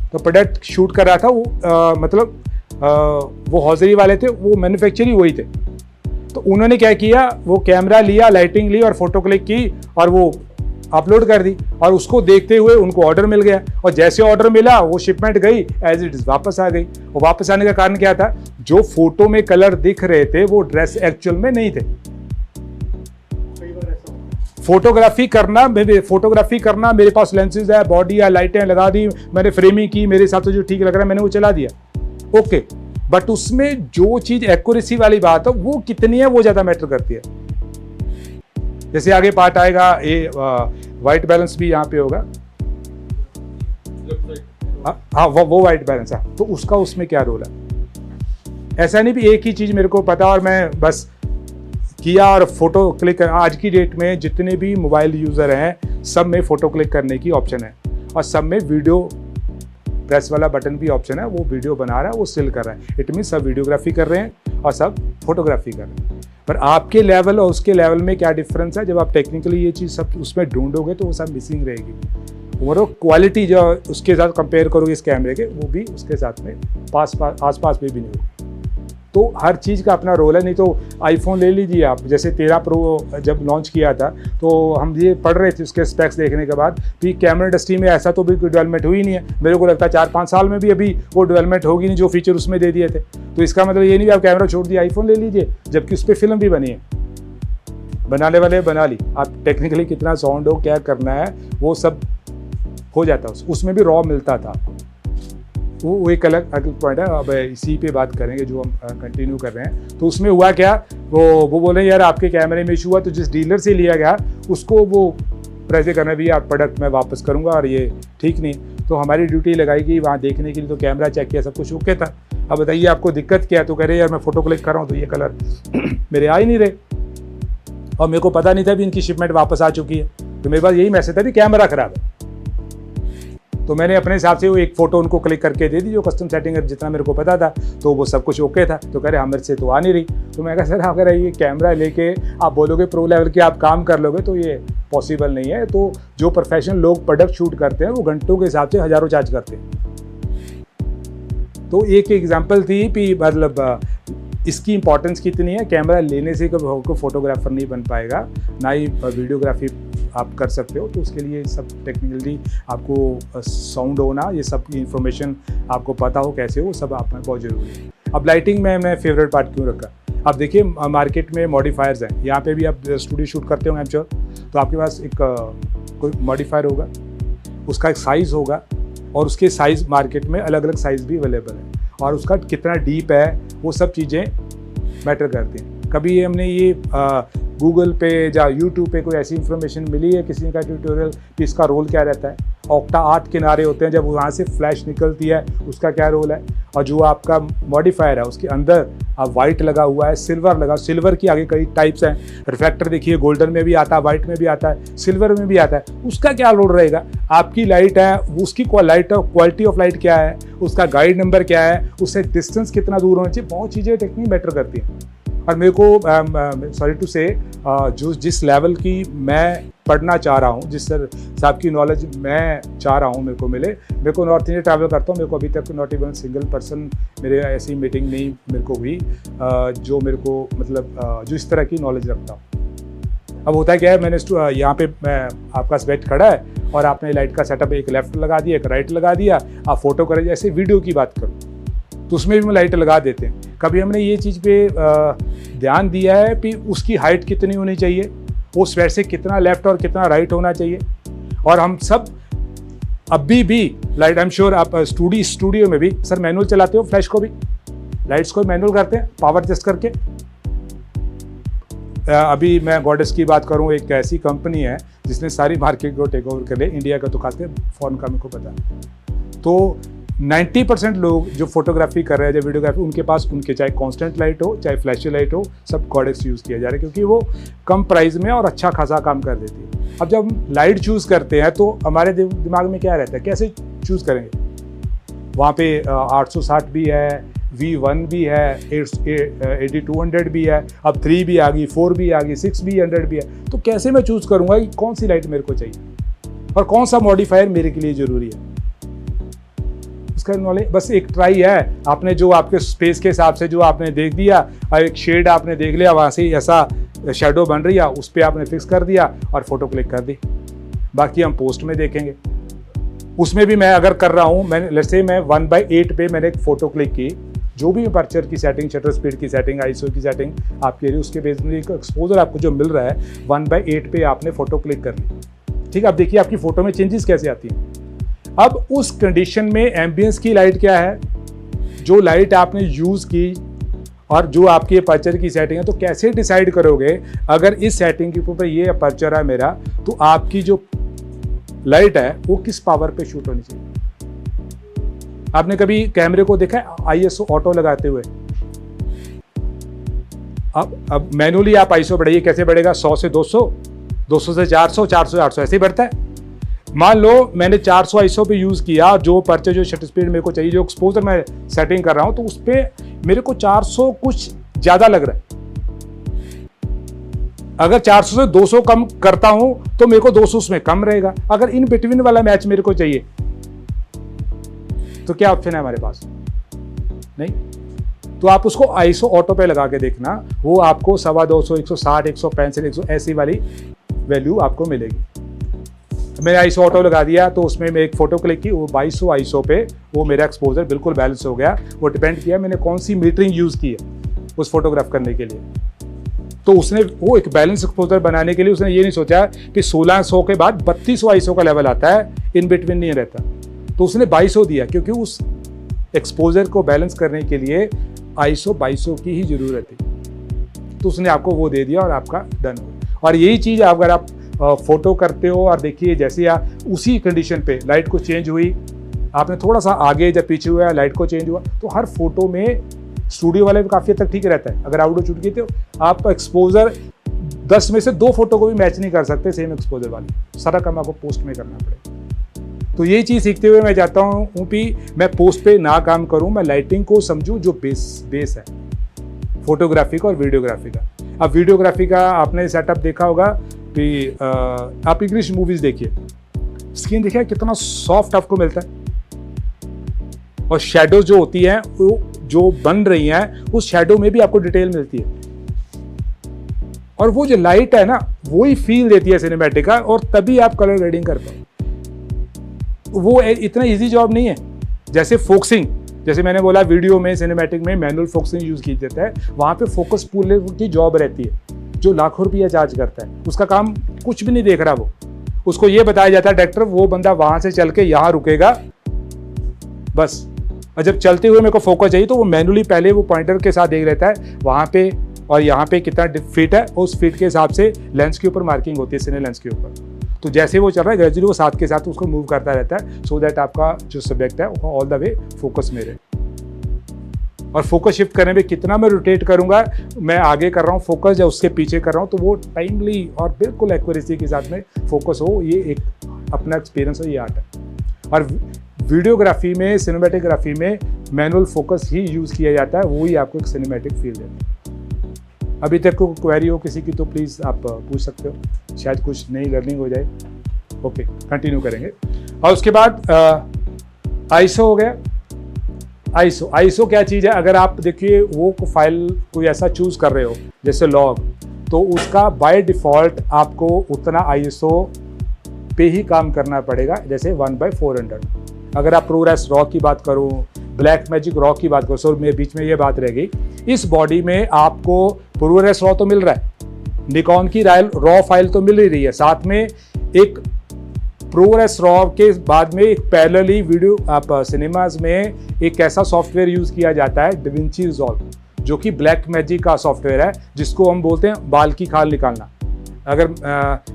तो प्रोडक्ट शूट कर रहा था वो, मतलब वो हौजरी वाले थे, वो मैन्युफैक्चर ही वही थे। तो उन्होंने क्या किया, वो कैमरा लिया, लाइटिंग ली और फोटो क्लिक की और वो अपलोड कर दी, और उसको देखते हुए उनको ऑर्डर मिल गया, और जैसे ऑर्डर मिला वो शिपमेंट गई एज इट इज वापस आ गई। और वापस आने का कारण क्या था, जो फोटो में कलर दिख रहे थे वो ड्रेस एक्चुअल में नहीं थे। फोटोग्राफी करना मेरे पास लेंसेज है, बॉडी है, लाइटें लगा दी, मैंने फ्रेमिंग की, मेरे हिसाब से जो ठीक लग रहा है मैंने वो चला दिया, ओके। बट उसमें जो चीज एक्यूरेसी वाली बात है वो कितनी है वो ज्यादा मैटर करती है। जैसे आगे पार्ट आएगा, ये वाइट बैलेंस भी यहाँ पे होगा, हाँ वो वाइट बैलेंस है, तो उसका उसमें क्या रोल है। ऐसा नहीं भी एक ही चीज मेरे को पता और मैं बस किया और फोटो क्लिक कर। आज की डेट में जितने भी मोबाइल यूजर हैं सब में फोटो क्लिक करने की ऑप्शन है, और सब में वीडियो प्रेस वाला बटन भी ऑप्शन है, वो वीडियो बना रहा है, वो स्टिल कर रहा है। इट मीन सब वीडियोग्राफी कर रहे हैं और सब फोटोग्राफी कर रहे हैं। पर आपके लेवल और उसके लेवल में क्या डिफरेंस है, जब आप टेक्निकली ये चीज़ सब उसमें ढूंढोगे तो वो सब मिसिंग रहेगी। और वो क्वालिटी जो उसके साथ कंपेयर करोगे इस कैमरे के, वो भी उसके साथ में आस पास में भी नहीं होगी। तो हर चीज़ का अपना रोल है। नहीं तो आईफोन ले लीजिए आप, जैसे 13 प्रो जब लॉन्च किया था तो हम ये पढ़ रहे थे उसके स्पेक्स देखने के बाद कि कैमरा इंडस्ट्री में ऐसा तो भी कोई डेवलपमेंट हुई नहीं है। मेरे को लगता है 4-5 साल में भी अभी वो डेवलपमेंट होगी नहीं जो फीचर उसमें दे दिए थे। तो इसका मतलब ये नहीं कि आप कैमरा छोड़ दिया आईफोन ले लीजिए, जबकि उस पर फिल्म भी बनी है, बनाने वाले बना ली। आप टेक्निकली कितना साउंड हो, क्या करना है, वो सब हो जाता है, उसमें भी रॉ मिलता था आपको। वो एक अलग पॉइंट है। अब इसी पे बात करेंगे जो हम कंटिन्यू कर रहे हैं। तो उसमें हुआ क्या, वो बोले यार आपके कैमरे में इशू हुआ, तो जिस डीलर से लिया गया उसको वो प्रेजे करना भी, आप प्रोडक्ट मैं वापस करूंगा और ये ठीक नहीं। तो हमारी ड्यूटी लगाई गई वहाँ देखने के लिए, तो कैमरा चेक किया, सब कुछ ओके था। अब बताइए आपको दिक्कत क्या है, तो कह रहे यार मैं फोटो क्लिक कर रहा हूँ तो ये कलर मेरे आ ही नहीं रहे, और मेरे को पता नहीं था भी इनकी शिपमेंट वापस आ चुकी है। तो मेरे पास यही मैसेज था भी कैमरा खराब है। तो मैंने अपने हिसाब से वो एक फ़ोटो उनको क्लिक करके दे दी, जो कस्टम सेटिंग जितना मेरे को पता था, तो वो सब कुछ ओके था। तो कह रहे मेरे से तो आ नहीं रही। तो मैं कहा सर अगर ये कैमरा लेके आप बोलोगे प्रो लेवल के आप काम कर लोगे तो ये पॉसिबल नहीं है। तो जो प्रोफेशनल लोग प्रोडक्ट शूट करते हैं वो घंटों के हिसाब से हज़ारों चार्ज करते हैं। तो एक एग्जाम्पल थी कि मतलब इसकी इंपॉर्टेंस कितनी है। कैमरा लेने से कभी फोटोग्राफर नहीं बन पाएगा, ना ही वीडियोग्राफी आप कर सकते हो। तो उसके लिए सब टेक्निकली आपको साउंड होना, ये सब की इंफॉर्मेशन आपको पता हो कैसे हो, सब आप में बहुत ज़रूरी है। अब लाइटिंग में मैं फेवरेट पार्ट क्यों रखा, अब देखिए मार्केट में मॉडिफायर्स हैं। यहाँ पे भी आप स्टूडियो शूट करते हो एमच्योर, तो आपके पास एक कोई मॉडिफायर होगा, उसका एक साइज़ होगा, और उसके साइज़ मार्केट में अलग अलग साइज़ भी अवेलेबल है, और उसका कितना डीप है वो सब चीज़ें मैटर करती हैं। कभी हमने ये गूगल पे या यूट्यूब पे कोई ऐसी इन्फॉर्मेशन मिली है किसी का ट्यूटोरियल कि इसका रोल क्या रहता है। ऑक्टा 8 किनारे होते हैं, जब वहाँ से फ्लैश निकलती है उसका क्या रोल है। और जो आपका मॉडिफायर है उसके अंदर आप वाइट लगा हुआ है, सिल्वर लगा, सिल्वर की आगे कई टाइप्स हैं। रिफ्लेक्टर देखिए, गोल्डन में भी आता है, वाइट में भी आता है, सिल्वर में भी आता है। उसका क्या रोल रहेगा। आपकी लाइट है, उसकी लाइट क्वालिटी ऑफ लाइट क्या है, उसका गाइड नंबर क्या है, उससे डिस्टेंस कितना दूर होना चाहिए, बहुत चीज़ें टेक्निक मैटर करती हैं। और मेरे को सॉरी टू से जो जिस लेवल की मैं पढ़ना चाह रहा हूँ, जिस हिसाब की नॉलेज मैं चाह रहा हूँ मेरे को मिले, मेरे को नॉर्थ इंडिया ट्रैवल करता हूँ, मेरे को अभी तक नॉट इवन सिंगल पर्सन मेरे ऐसी मीटिंग नहीं मेरे को हुई जो मेरे को मतलब जो इस तरह की नॉलेज रखता हूँ। अब होता है क्या है, मैंने यहाँ पे आपका स्वेट खड़ा है और आपने लाइट का सेटअप एक लेफ्ट लगा दिया, एक राइट लगा दिया, आप फोटो करें। जैसे वीडियो की बात करूँ तो उसमें भी लाइट लगा देते हैं। कभी हमने ये चीज़ पे ध्यान दिया है कि उसकी हाइट कितनी होनी चाहिए, वो स्वेट से कितना लेफ्ट और कितना राइट होना चाहिए। और हम सब अभी भी लाइट, आई एम श्योर आप स्टूडियो में भी सर मैनुअल चलाते हो, फ्लैश को भी लाइट्स को मैनुअल करते हैं पावर एडजस्ट करके। अभी मैं गॉडेस की बात करूं, एक ऐसी कंपनी है जिसने सारी मार्केट को टेक ओवर कर लिया, इंडिया का तो खासकर फॉरेन का मेरे को पता है। तो 90% लोग जो फोटोग्राफी कर रहे हैं, जो वीडियोग्राफी, उनके पास उनके चाहे कांस्टेंट लाइट हो चाहे फ्लैशी लाइट हो, सब कॉडेक्स यूज़ किया जा रहा है क्योंकि वो कम प्राइस में और अच्छा खासा काम कर देती है। अब जब हम लाइट चूज़ करते हैं तो हमारे दिमाग में क्या रहता है, कैसे चूज़ करेंगे। वहाँ पे 860 भी है, V1 भी है, 8200 भी है, अब 3 भी आ गई, 4 भी आ गई, 6 भी 100 भी है। तो कैसे मैं चूज़ करूँगा कि कौन सी लाइट मेरे को चाहिए और कौन सा मॉडिफायर मेरे के लिए ज़रूरी है। करने वाले, बस एक ट्राई है, आपने जो आपके स्पेस के हिसाब से जो आपने देख दिया और एक शेड आपने देख लिया, वहाँ से ऐसा शेडो बन रही है, उस पर आपने फिक्स कर दिया और फोटो क्लिक कर दी। बाकी हम पोस्ट में देखेंगे। उसमें भी मैं अगर कर रहा हूँ, मैंने लेट्स से मैं 1/8 पे मैंने एक फ़ोटो क्लिक की, जो भी अपर्चर की सेटिंग, शटर स्पीड की सेटिंग, आईएसओ की सेटिंग आपके लिए, उसके बेस में एक्सपोजर आपको जो मिल रहा है 1/8 पे आपने फ़ोटो क्लिक कर ली। ठीक है, अब देखिए आपकी फ़ोटो में चेंजेस कैसे आती हैं। अब उस कंडीशन में एम्बियंस की लाइट क्या है, जो लाइट आपने यूज़ की और जो आपकी अपर्चर की सेटिंग है, तो कैसे डिसाइड करोगे अगर इस सेटिंग के ऊपर ये अपर्चर है मेरा, तो आपकी जो लाइट है वो किस पावर पे शूट होनी चाहिए। आपने कभी कैमरे को देखा है आईएसओ ऑटो लगाते हुए? अब मैनुअली आप आईएसओ बढ़ाइए, कैसे बढ़ेगा? 100 से 200, 200 से 400, 400 से 800, ऐसे ही बढ़ता है। मान लो मैंने 400 आईएसओ पे यूज़ किया, जो पर्चे जो शटर स्पीड मेरे को चाहिए, जो एक्सपोजर मैं सेटिंग कर रहा हूँ, तो उस पर मेरे को 400 कुछ ज़्यादा लग रहा है। अगर 400 से 200 कम करता हूं तो मेरे को 200 उसमें कम रहेगा। अगर इन बिटवीन वाला मैच मेरे को चाहिए तो क्या ऑप्शन है हमारे पास? नहीं। तो आप उसको आईएसओ ऑटो पे लगा के देखना, वो आपको 250, 160, 165, 100 ऐसी वाली वैल्यू आपको मिलेगी। मैंने आईएसओ ऑटो लगा दिया, तो उसमें मैं एक फोटो क्लिक की, वो 2200 आईएसओ पे वो मेरा एक्सपोजर बिल्कुल बैलेंस हो गया। वो डिपेंड किया मैंने कौन सी मीटरिंग यूज़ की है उस फोटोग्राफ करने के लिए। तो उसने वो एक बैलेंस एक्सपोजर बनाने के लिए उसने ये नहीं सोचा कि 1600 के बाद 3200 आईएसओ का लेवल आता है, इन बिटवीन नहीं रहता, तो उसने 2200 दिया, क्योंकि उस एक्सपोजर को बैलेंस करने के लिए आईएसओ 2200 की ही ज़रूरत थी। तो उसने आपको वो दे दिया और आपका डन हो गया। और यही चीज़ अगर आप फोटो करते हो और देखिए जैसे आप उसी कंडीशन पे लाइट को चेंज हुई, आपने थोड़ा सा आगे जब पीछे हुआ लाइट को चेंज हुआ, तो हर फोटो में स्टूडियो वाले भी काफ़ी हद तक ठीक रहता है। अगर आउटडोर शूट की तो आप एक्सपोजर 10 में से 2 फोटो को भी मैच नहीं कर सकते सेम एक्सपोजर वाली, सारा काम आपको पोस्ट में करना पड़ेगा। तो ये चीज़ सीखते हुए मैं चाहता हूँ कि मैं पोस्ट पे ना काम करूँ, मैं लाइटिंग को समझूँ जो बेस है फोटोग्राफी का और वीडियोग्राफी का। अब वीडियोग्राफी का आपने सेटअप देखा होगा कि आप इंग्लिश मूवीज़ देखिए, स्क्रीन देखिए कितना सॉफ्ट आपको मिलता है, और शेडोज जो होती हैं वो जो बन रही हैं उस शेडो में भी आपको डिटेल मिलती है, और वो जो लाइट है ना वही फील देती है सिनेमैटिक का, और तभी आप कलर ग्रेडिंग कर पाओ। वो इतना इजी जॉब नहीं है जैसे फोकसिंग, जैसे मैंने बोला वीडियो में सिनेमैटिक में मैनुअल फोकसिंग यूज की जाता है, वहाँ पे फोकस पूलर की जॉब रहती है जो लाखों रुपया चार्ज करता है। उसका काम कुछ भी नहीं देख रहा, वो उसको ये बताया जाता है डायरेक्टर वो बंदा वहाँ से चल के यहाँ रुकेगा बस, और जब चलते हुए मेरे को फोकस चाहिए तो वो मैनुअली पहले वो पॉइंटर के साथ देख रहता है वहाँ पे और यहाँ पे कितना फीट है, उस फीट के हिसाब से लेंस के ऊपर मार्किंग होती है सिने लेंस के ऊपर। तो जैसे वो चल रहा है ग्रेजुअली वो साथ के साथ उसको मूव करता रहता है, सो दैट आपका जो सब्जेक्ट है वो ऑल द वे फोकस में रहे। और फोकस शिफ्ट करने में कितना मैं रोटेट करूँगा, मैं आगे कर रहा हूँ फोकस या उसके पीछे कर रहा हूँ, तो वो टाइमली और बिल्कुल एक्यूरेसी के साथ में फोकस हो, ये एक अपना एक्सपीरियंस है, ये आर्ट है। और वीडियोग्राफी में सिनेमैटिकग्राफी में मैनुअल फोकस ही यूज़ किया जाता है, वो ही आपको एक सिनेमैटिक फील देता है। अभी तक को क्वेरी हो किसी की तो प्लीज़ आप पूछ सकते हो, शायद कुछ नई लर्निंग हो जाए। ओके, कंटिन्यू करेंगे। और उसके बाद आईएसओ हो गया। आईएसओ क्या चीज़ है? अगर आप देखिए वो फाइल कोई ऐसा चूज़ कर रहे हो जैसे लॉग, तो उसका बाय डिफ़ॉल्ट आपको उतना आईएसओ पे ही काम करना पड़ेगा, जैसे 1/400। अगर आप प्रोग्रेस रॉ की बात करूँ, ब्लैक मैजिक रॉ की बात करूँ, सो मेरे बीच में ये बात रह गई, इस बॉडी में आपको प्रोग्रेस रॉ तो मिल रहा है, निकॉन की रॉ फाइल तो मिल ही रही है, साथ में एक प्रोग्रेस रॉ के बाद में एक पैरेलली वीडियो आप सिनेमाज में एक ऐसा सॉफ्टवेयर यूज़ किया जाता है डाविंची रिजॉल्व, जो कि ब्लैक मैजिक का सॉफ्टवेयर है, जिसको हम बोलते हैं बाल की खाल निकालना। अगर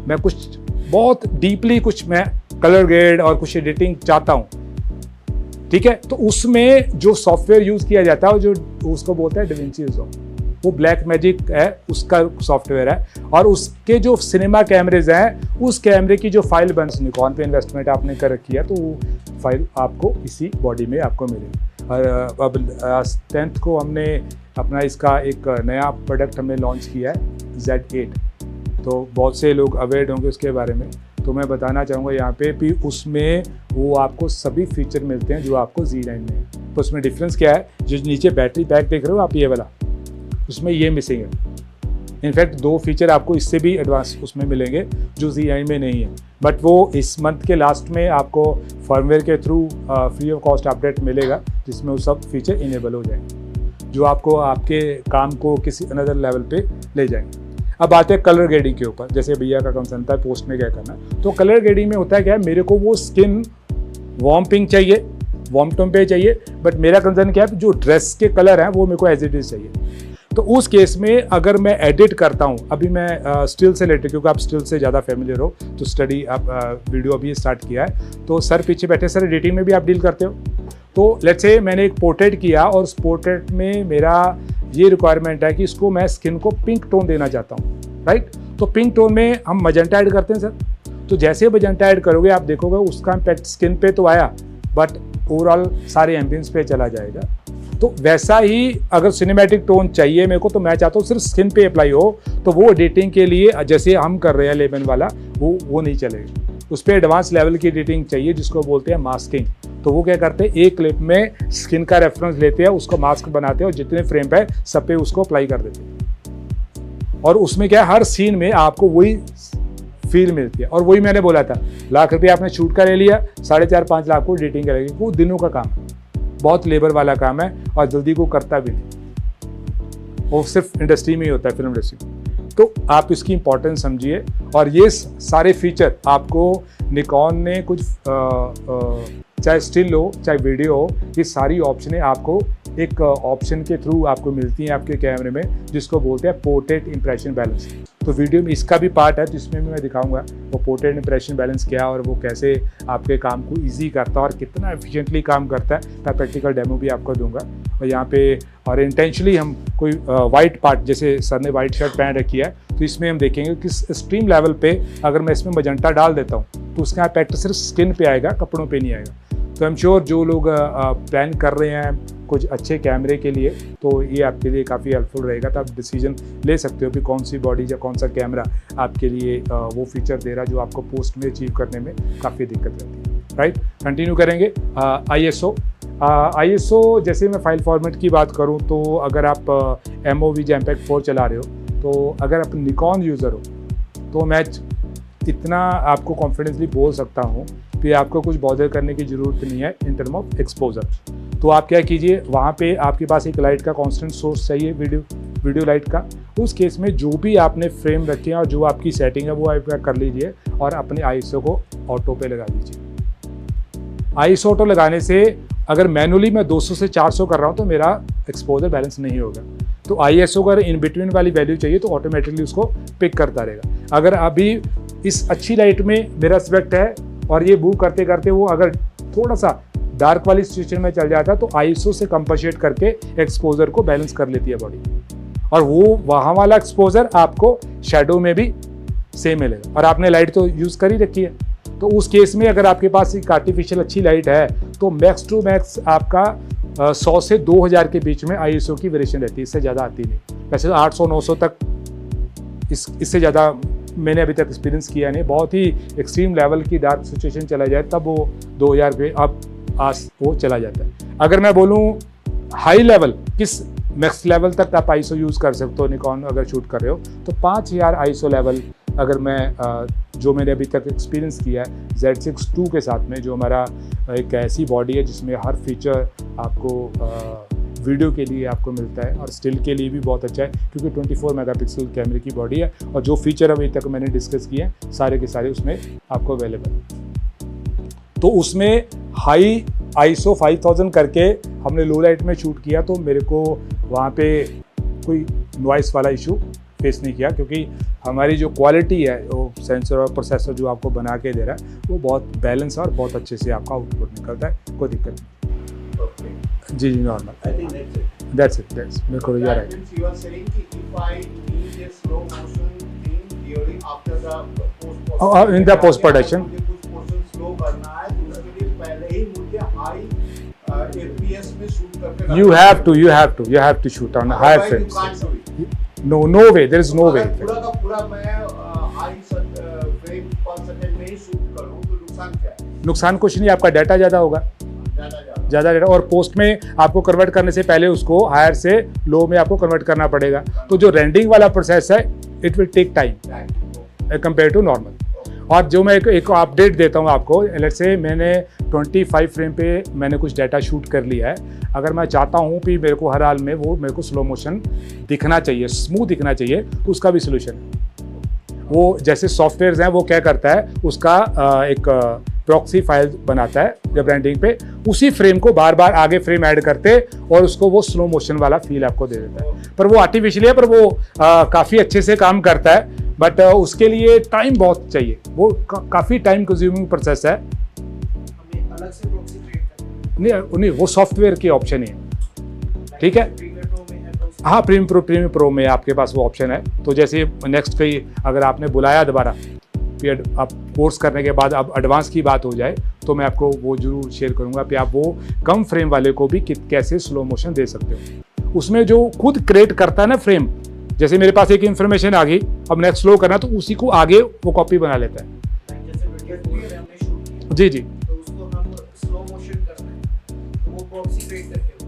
मैं कुछ बहुत डीपली कुछ मैं कलर ग्रेड और कुछ एडिटिंग चाहता हूँ, ठीक है, तो उसमें जो सॉफ्टवेयर यूज़ किया जाता है जो उसको बोलते हैं डाविंची रिजॉल्व, वो ब्लैक मैजिक है, उसका सॉफ्टवेयर है। और उसके जो सिनेमा कैमरेज हैं, उस कैमरे की जो फाइल बन, निकॉन पे इन्वेस्टमेंट आपने कर रखी है, तो वो फाइल आपको इसी बॉडी में आपको मिलेगी। और अब 10th को हमने अपना इसका एक नया प्रोडक्ट हमने लॉन्च किया है Z8, तो बहुत से लोग अवेयर होंगे उसके बारे में। तो मैं बताना चाहूँगा यहाँ पे भी उसमें वो आपको सभी फीचर मिलते हैं जो आपको Z9 में है। तो उसमें डिफरेंस क्या है, जो नीचे बैटरी पैक देख रहे हो आप ये वाला, उसमें ये मिसिंग है। इनफैक्ट 2 फीचर आपको इससे भी एडवांस उसमें मिलेंगे जो Z9 में नहीं है, बट वो इस मंथ के लास्ट में आपको फर्मवेयर के through free of cost update मिलेगा जिसमें वो सब फीचर इनेबल हो जाएंगे जो आपको आपके काम को किसी अनदर लेवल पे ले जाएंगे। अब आते हैं कलर ग्रेडिंग के ऊपर, जैसे भैया का कंसर्न था पोस्ट में क्या करना। तो कलर ग्रेडिंग में होता है क्या है, मेरे को वो स्किन वार्म पिंक चाहिए, वार्म टोन पे चाहिए, बट मेरा कंसर्न क्या है, जो ड्रेस के कलर हैं वो मेरे को एज इट इज चाहिए। तो उस केस में अगर मैं एडिट करता हूँ, अभी मैं स्टिल से लेटे, क्योंकि आप स्टिल से ज़्यादा फेमिलियर हो तो स्टडी आप वीडियो अभी स्टार्ट किया है, तो सर पीछे बैठे, सर एडिटिंग में भी आप डील करते हो। तो लेट्स से मैंने एक पोर्ट्रेट किया और उस पोर्ट्रेट में मेरा ये रिक्वायरमेंट है कि इसको मैं स्किन को पिंक टोन देना चाहता हूँ, राइट। तो पिंक टोन में हम मजेंटा ऐड करते हैं सर। तो जैसे मजेंटा ऐड करोगे आप देखोगे उसका इम्पैक्ट स्किन पे तो आया, बट ओवरऑल सारे एम्बियंस पे चला जाएगा। तो वैसा ही अगर सिनेमैटिक टोन चाहिए मेरे को, तो मैं चाहता हूँ सिर्फ स्किन पे अप्लाई हो, तो वो एडिटिंग के लिए जैसे हम कर रहे हैं लेमन वाला, वो नहीं चलेगा। उस पर एडवांस लेवल की एडिटिंग चाहिए जिसको बोलते हैं मास्किंग। तो वो क्या करते हैं, एक क्लिप में स्किन का रेफरेंस लेते हैं, उसको मास्क बनाते हैं और जितने फ्रेम पे सब पे उसको अप्लाई कर देते हैं। और उसमें क्या है, हर सीन में आपको वही फील मिलती है। और वही मैंने बोला था, लाख रुपये आपने शूट का ले लिया, 4.5-5 लाख को एडिटिंग करेगी, वो दिनों का काम है, बहुत लेबर वाला काम है और जल्दी को करता भी नहीं। वो सिर्फ इंडस्ट्री में ही होता है, फिल्म इंडस्ट्री में। तो आप इसकी इंपॉर्टेंस समझिए। और ये सारे फीचर आपको निकॉन ने कुछ चाहे स्टिल हो चाहे वीडियो हो, ये सारी ऑप्शनें आपको एक ऑप्शन के थ्रू आपको मिलती हैं आपके कैमरे में, जिसको बोलते हैं पोर्ट्रेट इंप्रेशन बैलेंस। तो वीडियो में इसका भी पार्ट है जिसमें मैं दिखाऊंगा वो पोर्ट्रेट इंप्रेशन बैलेंस क्या है और वो कैसे आपके काम को इजी करता है और कितना एफिशिएंटली काम करता है। मैं प्रैक्टिकल डेमो भी आपको दूंगा। और यहाँ पे और इंटेंशनली हम कोई वाइट पार्ट, जैसे सर ने वाइट शर्ट पहन रखी है, तो इसमें हम देखेंगे किस एक्सट्रीम लेवल पे अगर मैं इसमें मजेंटा डाल देता हूँ तो उसका इम्पैक्ट सिर्फ स्किन पे आएगा, कपड़ों पे नहीं आएगा। तो आई एम श्योर जो लोग प्लान कर रहे हैं कुछ अच्छे कैमरे के लिए, तो ये आपके लिए काफ़ी हेल्पफुल रहेगा। तो आप डिसीजन ले सकते हो कि कौन सी बॉडी या कौन सा कैमरा आपके लिए वो फीचर दे रहा है जो आपको पोस्ट में अचीव करने में काफ़ी दिक्कत रहती है, राइट। कंटिन्यू करेंगे। ISO जैसे मैं फाइल फॉर्मेट की बात करूँ तो अगर आप MOV या MPEG-4 चला रहे हो, तो अगर आप निकॉन यूज़र हो तो मैं इतना आपको कॉन्फिडेंसली बोल सकता हूँ कि आपको कुछ बॉदर करने की ज़रूरत नहीं है इन टर्म ऑफ एक्सपोजर। तो आप क्या कीजिए, वहाँ पे आपके पास एक लाइट का कांस्टेंट सोर्स चाहिए, वीडियो लाइट का। उस केस में जो भी आपने फ्रेम रखे हैं और जो आपकी सेटिंग है वो आप कर लीजिए और अपने ISO को ऑटो पे लगा दीजिए। ISO ऑटो लगाने से अगर मैनुअली मैं 200 से 400 कर रहा हूँ तो मेरा एक्सपोजर बैलेंस नहीं होगा। तो ISO अगर इन बिटवीन वाली वैल्यू चाहिए तो ऑटोमेटिकली उसको पिक करता रहेगा। अगर अभी इस अच्छी लाइट में मेरा स्पेक्ट है और ये मूव करते करते वो अगर थोड़ा सा डार्क वाली सिचुएशन में चल जाता है तो ISO से कंपनसेट करके एक्सपोजर को बैलेंस कर लेती है बॉडी, और वो वहाँ वाला एक्सपोजर आपको शेडो में भी सेम मिलेगा। और आपने लाइट तो यूज़ कर ही रखी है, तो उस केस में अगर आपके पास एक आर्टिफिशियल अच्छी लाइट है तो मैक्स टू मैक्स आपका 100 से 2000 के बीच में ISO की वेरिएशन रहती है, इससे ज़्यादा आती नहीं। वैसे तो 800-900 तक इससे ज़्यादा मैंने अभी तक एक्सपीरियंस किया नहीं। बहुत ही एक्सट्रीम लेवल की डार्क सिचुएशन चला जाए तब वो 2000 पे अब वो चला जाता है। अगर मैं बोलूँ हाई लेवल किस मैक्स लेवल तक आप ISO यूज़ कर सकते हो निकॉन अगर शूट कर रहे हो तो 5000 ISO लेवल अगर मैं जो मैंने अभी तक एक्सपीरियंस किया है Z6 II के साथ में, जो हमारा एक ऐसी बॉडी है जिसमें हर फीचर आपको वीडियो के लिए आपको मिलता है और स्टिल के लिए भी बहुत अच्छा है क्योंकि 24 मेगापिक्सल कैमरे की बॉडी है और जो फीचर अभी तक मैंने डिस्कस किए हैं सारे के सारे उसमें आपको अवेलेबल है। तो उसमें हाई ISO 5000 करके हमने लो लाइट में शूट किया तो मेरे को वहाँ पे कोई नॉइस वाला इशू फेस नहीं किया क्योंकि हमारी जो क्वालिटी है वो सेंसर और प्रोसेसर जो आपको बना के दे रहा है वो बहुत बैलेंस और बहुत अच्छे से आपका आउटपुट निकलता है, कोई दिक्कत नहीं। जी normal. I think that's it. That's it. मेरे को यार है। You are saying कि if I need a slow motion thing during after the post in the post production मुझे कुछ पोर्शन स्लो करना है तो उसके लिए पहले ही मुझे हाई FPS में शूट करके you have to shoot on higher frames. No way, there is no way. पूरा का पूरा मैं हाई फ्रेम पर सेकंड में ही शूट करूँ तो नुकसान क्या है? नुकसान कुछ नहीं, आपका डाटा ज़्यादा होगा, ज़्यादा डाटा, और पोस्ट में आपको कन्वर्ट करने से पहले उसको हायर से लो में आपको कन्वर्ट करना पड़ेगा। तो जो रेंडरिंग वाला प्रोसेस है it will take time compare to normal. और जो मैं एक अपडेट देता हूँ आपको, लेट्स से मैंने 25 फ्रेम पे मैंने कुछ डाटा शूट कर लिया है, अगर मैं चाहता हूँ कि मेरे को हर हाल में वो मेरे को स्लो मोशन दिखना चाहिए, स्मूथ दिखना चाहिए, तो उसका भी सोल्यूशन है। वो जैसे सॉफ्टवेयर हैं वो क्या करता है, उसका एक प्रॉक्सी फाइल बनाता है जब रेंडरिंग पे, उसी फ्रेम को बार बार आगे फ्रेम ऐड करते और उसको वो स्लो मोशन वाला फील आपको दे देता है। पर वो आर्टिफिशियल है, पर वो काफ़ी अच्छे से काम करता है, बट उसके लिए टाइम बहुत चाहिए, वो काफ़ी टाइम कंज्यूमिंग प्रोसेस है। हमें अलग से प्रॉक्सी क्रिएट करना नहीं, वो सॉफ्टवेयर की ऑप्शन ही है, ठीक है। प्रीमियर प्रो में है तो हाँ, प्रीमियर प्रो में आपके पास वो ऑप्शन है। तो जैसे नेक्स्ट कहीं अगर आपने बुलाया दोबारा फिर आप कोर्स करने के बाद अब एडवांस की बात हो जाए तो मैं आपको वो जरूर शेयर करूँगा कि आप वो कम फ्रेम वाले को भी कैसे स्लो मोशन दे सकते हो। उसमें जो खुद क्रिएट करता है ना फ्रेम, जैसे मेरे पास एक इन्फॉर्मेशन आ गई, अब नेक्स्ट स्लो करना, तो उसी को आगे वो कॉपी बना लेता है। जैसे वीडियो पूरे हमने शूट किया जी जी, तो उसको हम स्लो मोशन करना है तो वो प्रॉक्सी क्रिएट करके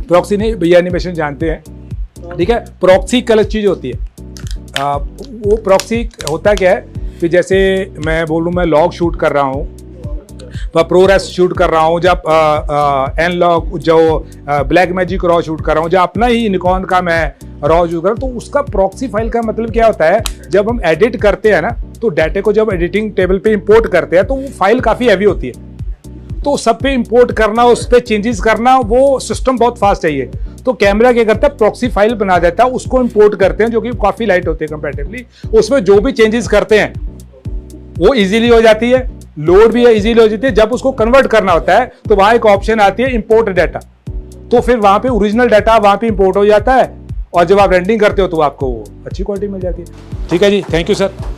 प्रॉक्सी नहीं भैया, एनिमेशन जानते हैं, ठीक है। प्रॉक्सी एक अलग चीज़ होती है। वो प्रॉक्सी होता क्या है कि जैसे मैं बोलूँ मैं लॉग शूट कर रहा हूँ, प्रोरेस शूट कर रहा हूँ, जब एन लॉग जो ब्लैक मैजिक रॉ शूट कर रहा हूँ, जब अपना ही निकॉन का मैं रॉ शूट कर रहा हूँ, तो उसका प्रॉक्सी फाइल का मतलब क्या होता है, जब हम एडिट करते हैं ना, तो डाटे को जब एडिटिंग टेबल पे इंपोर्ट करते हैं तो वो फाइल काफ़ी हैवी होती है, तो सब पे इंपोर्ट करना, उस पर चेंजेस करना, वो सिस्टम बहुत फास्ट चाहिए। तो कैमरा क्या करता है, प्रॉक्सी फाइल बना देता है, उसको इंपोर्ट करते हैं, जो कि काफ़ी लाइट होती है कंपैरेटिवली, उसमें जो भी चेंजेस करते हैं वो इजीली हो जाती है, लोड भी इजीली हो जाती है। जब उसको कन्वर्ट करना होता है तो वहाँ एक ऑप्शन आती है इंपोर्ट डाटा, तो फिर वहाँ पे ओरिजिनल डाटा वहाँ पे इंपोर्ट हो जाता है, और जब आप रेंडरिंग करते हो तो आपको अच्छी क्वालिटी मिल जाती है। ठीक है जी, थैंक यू सर।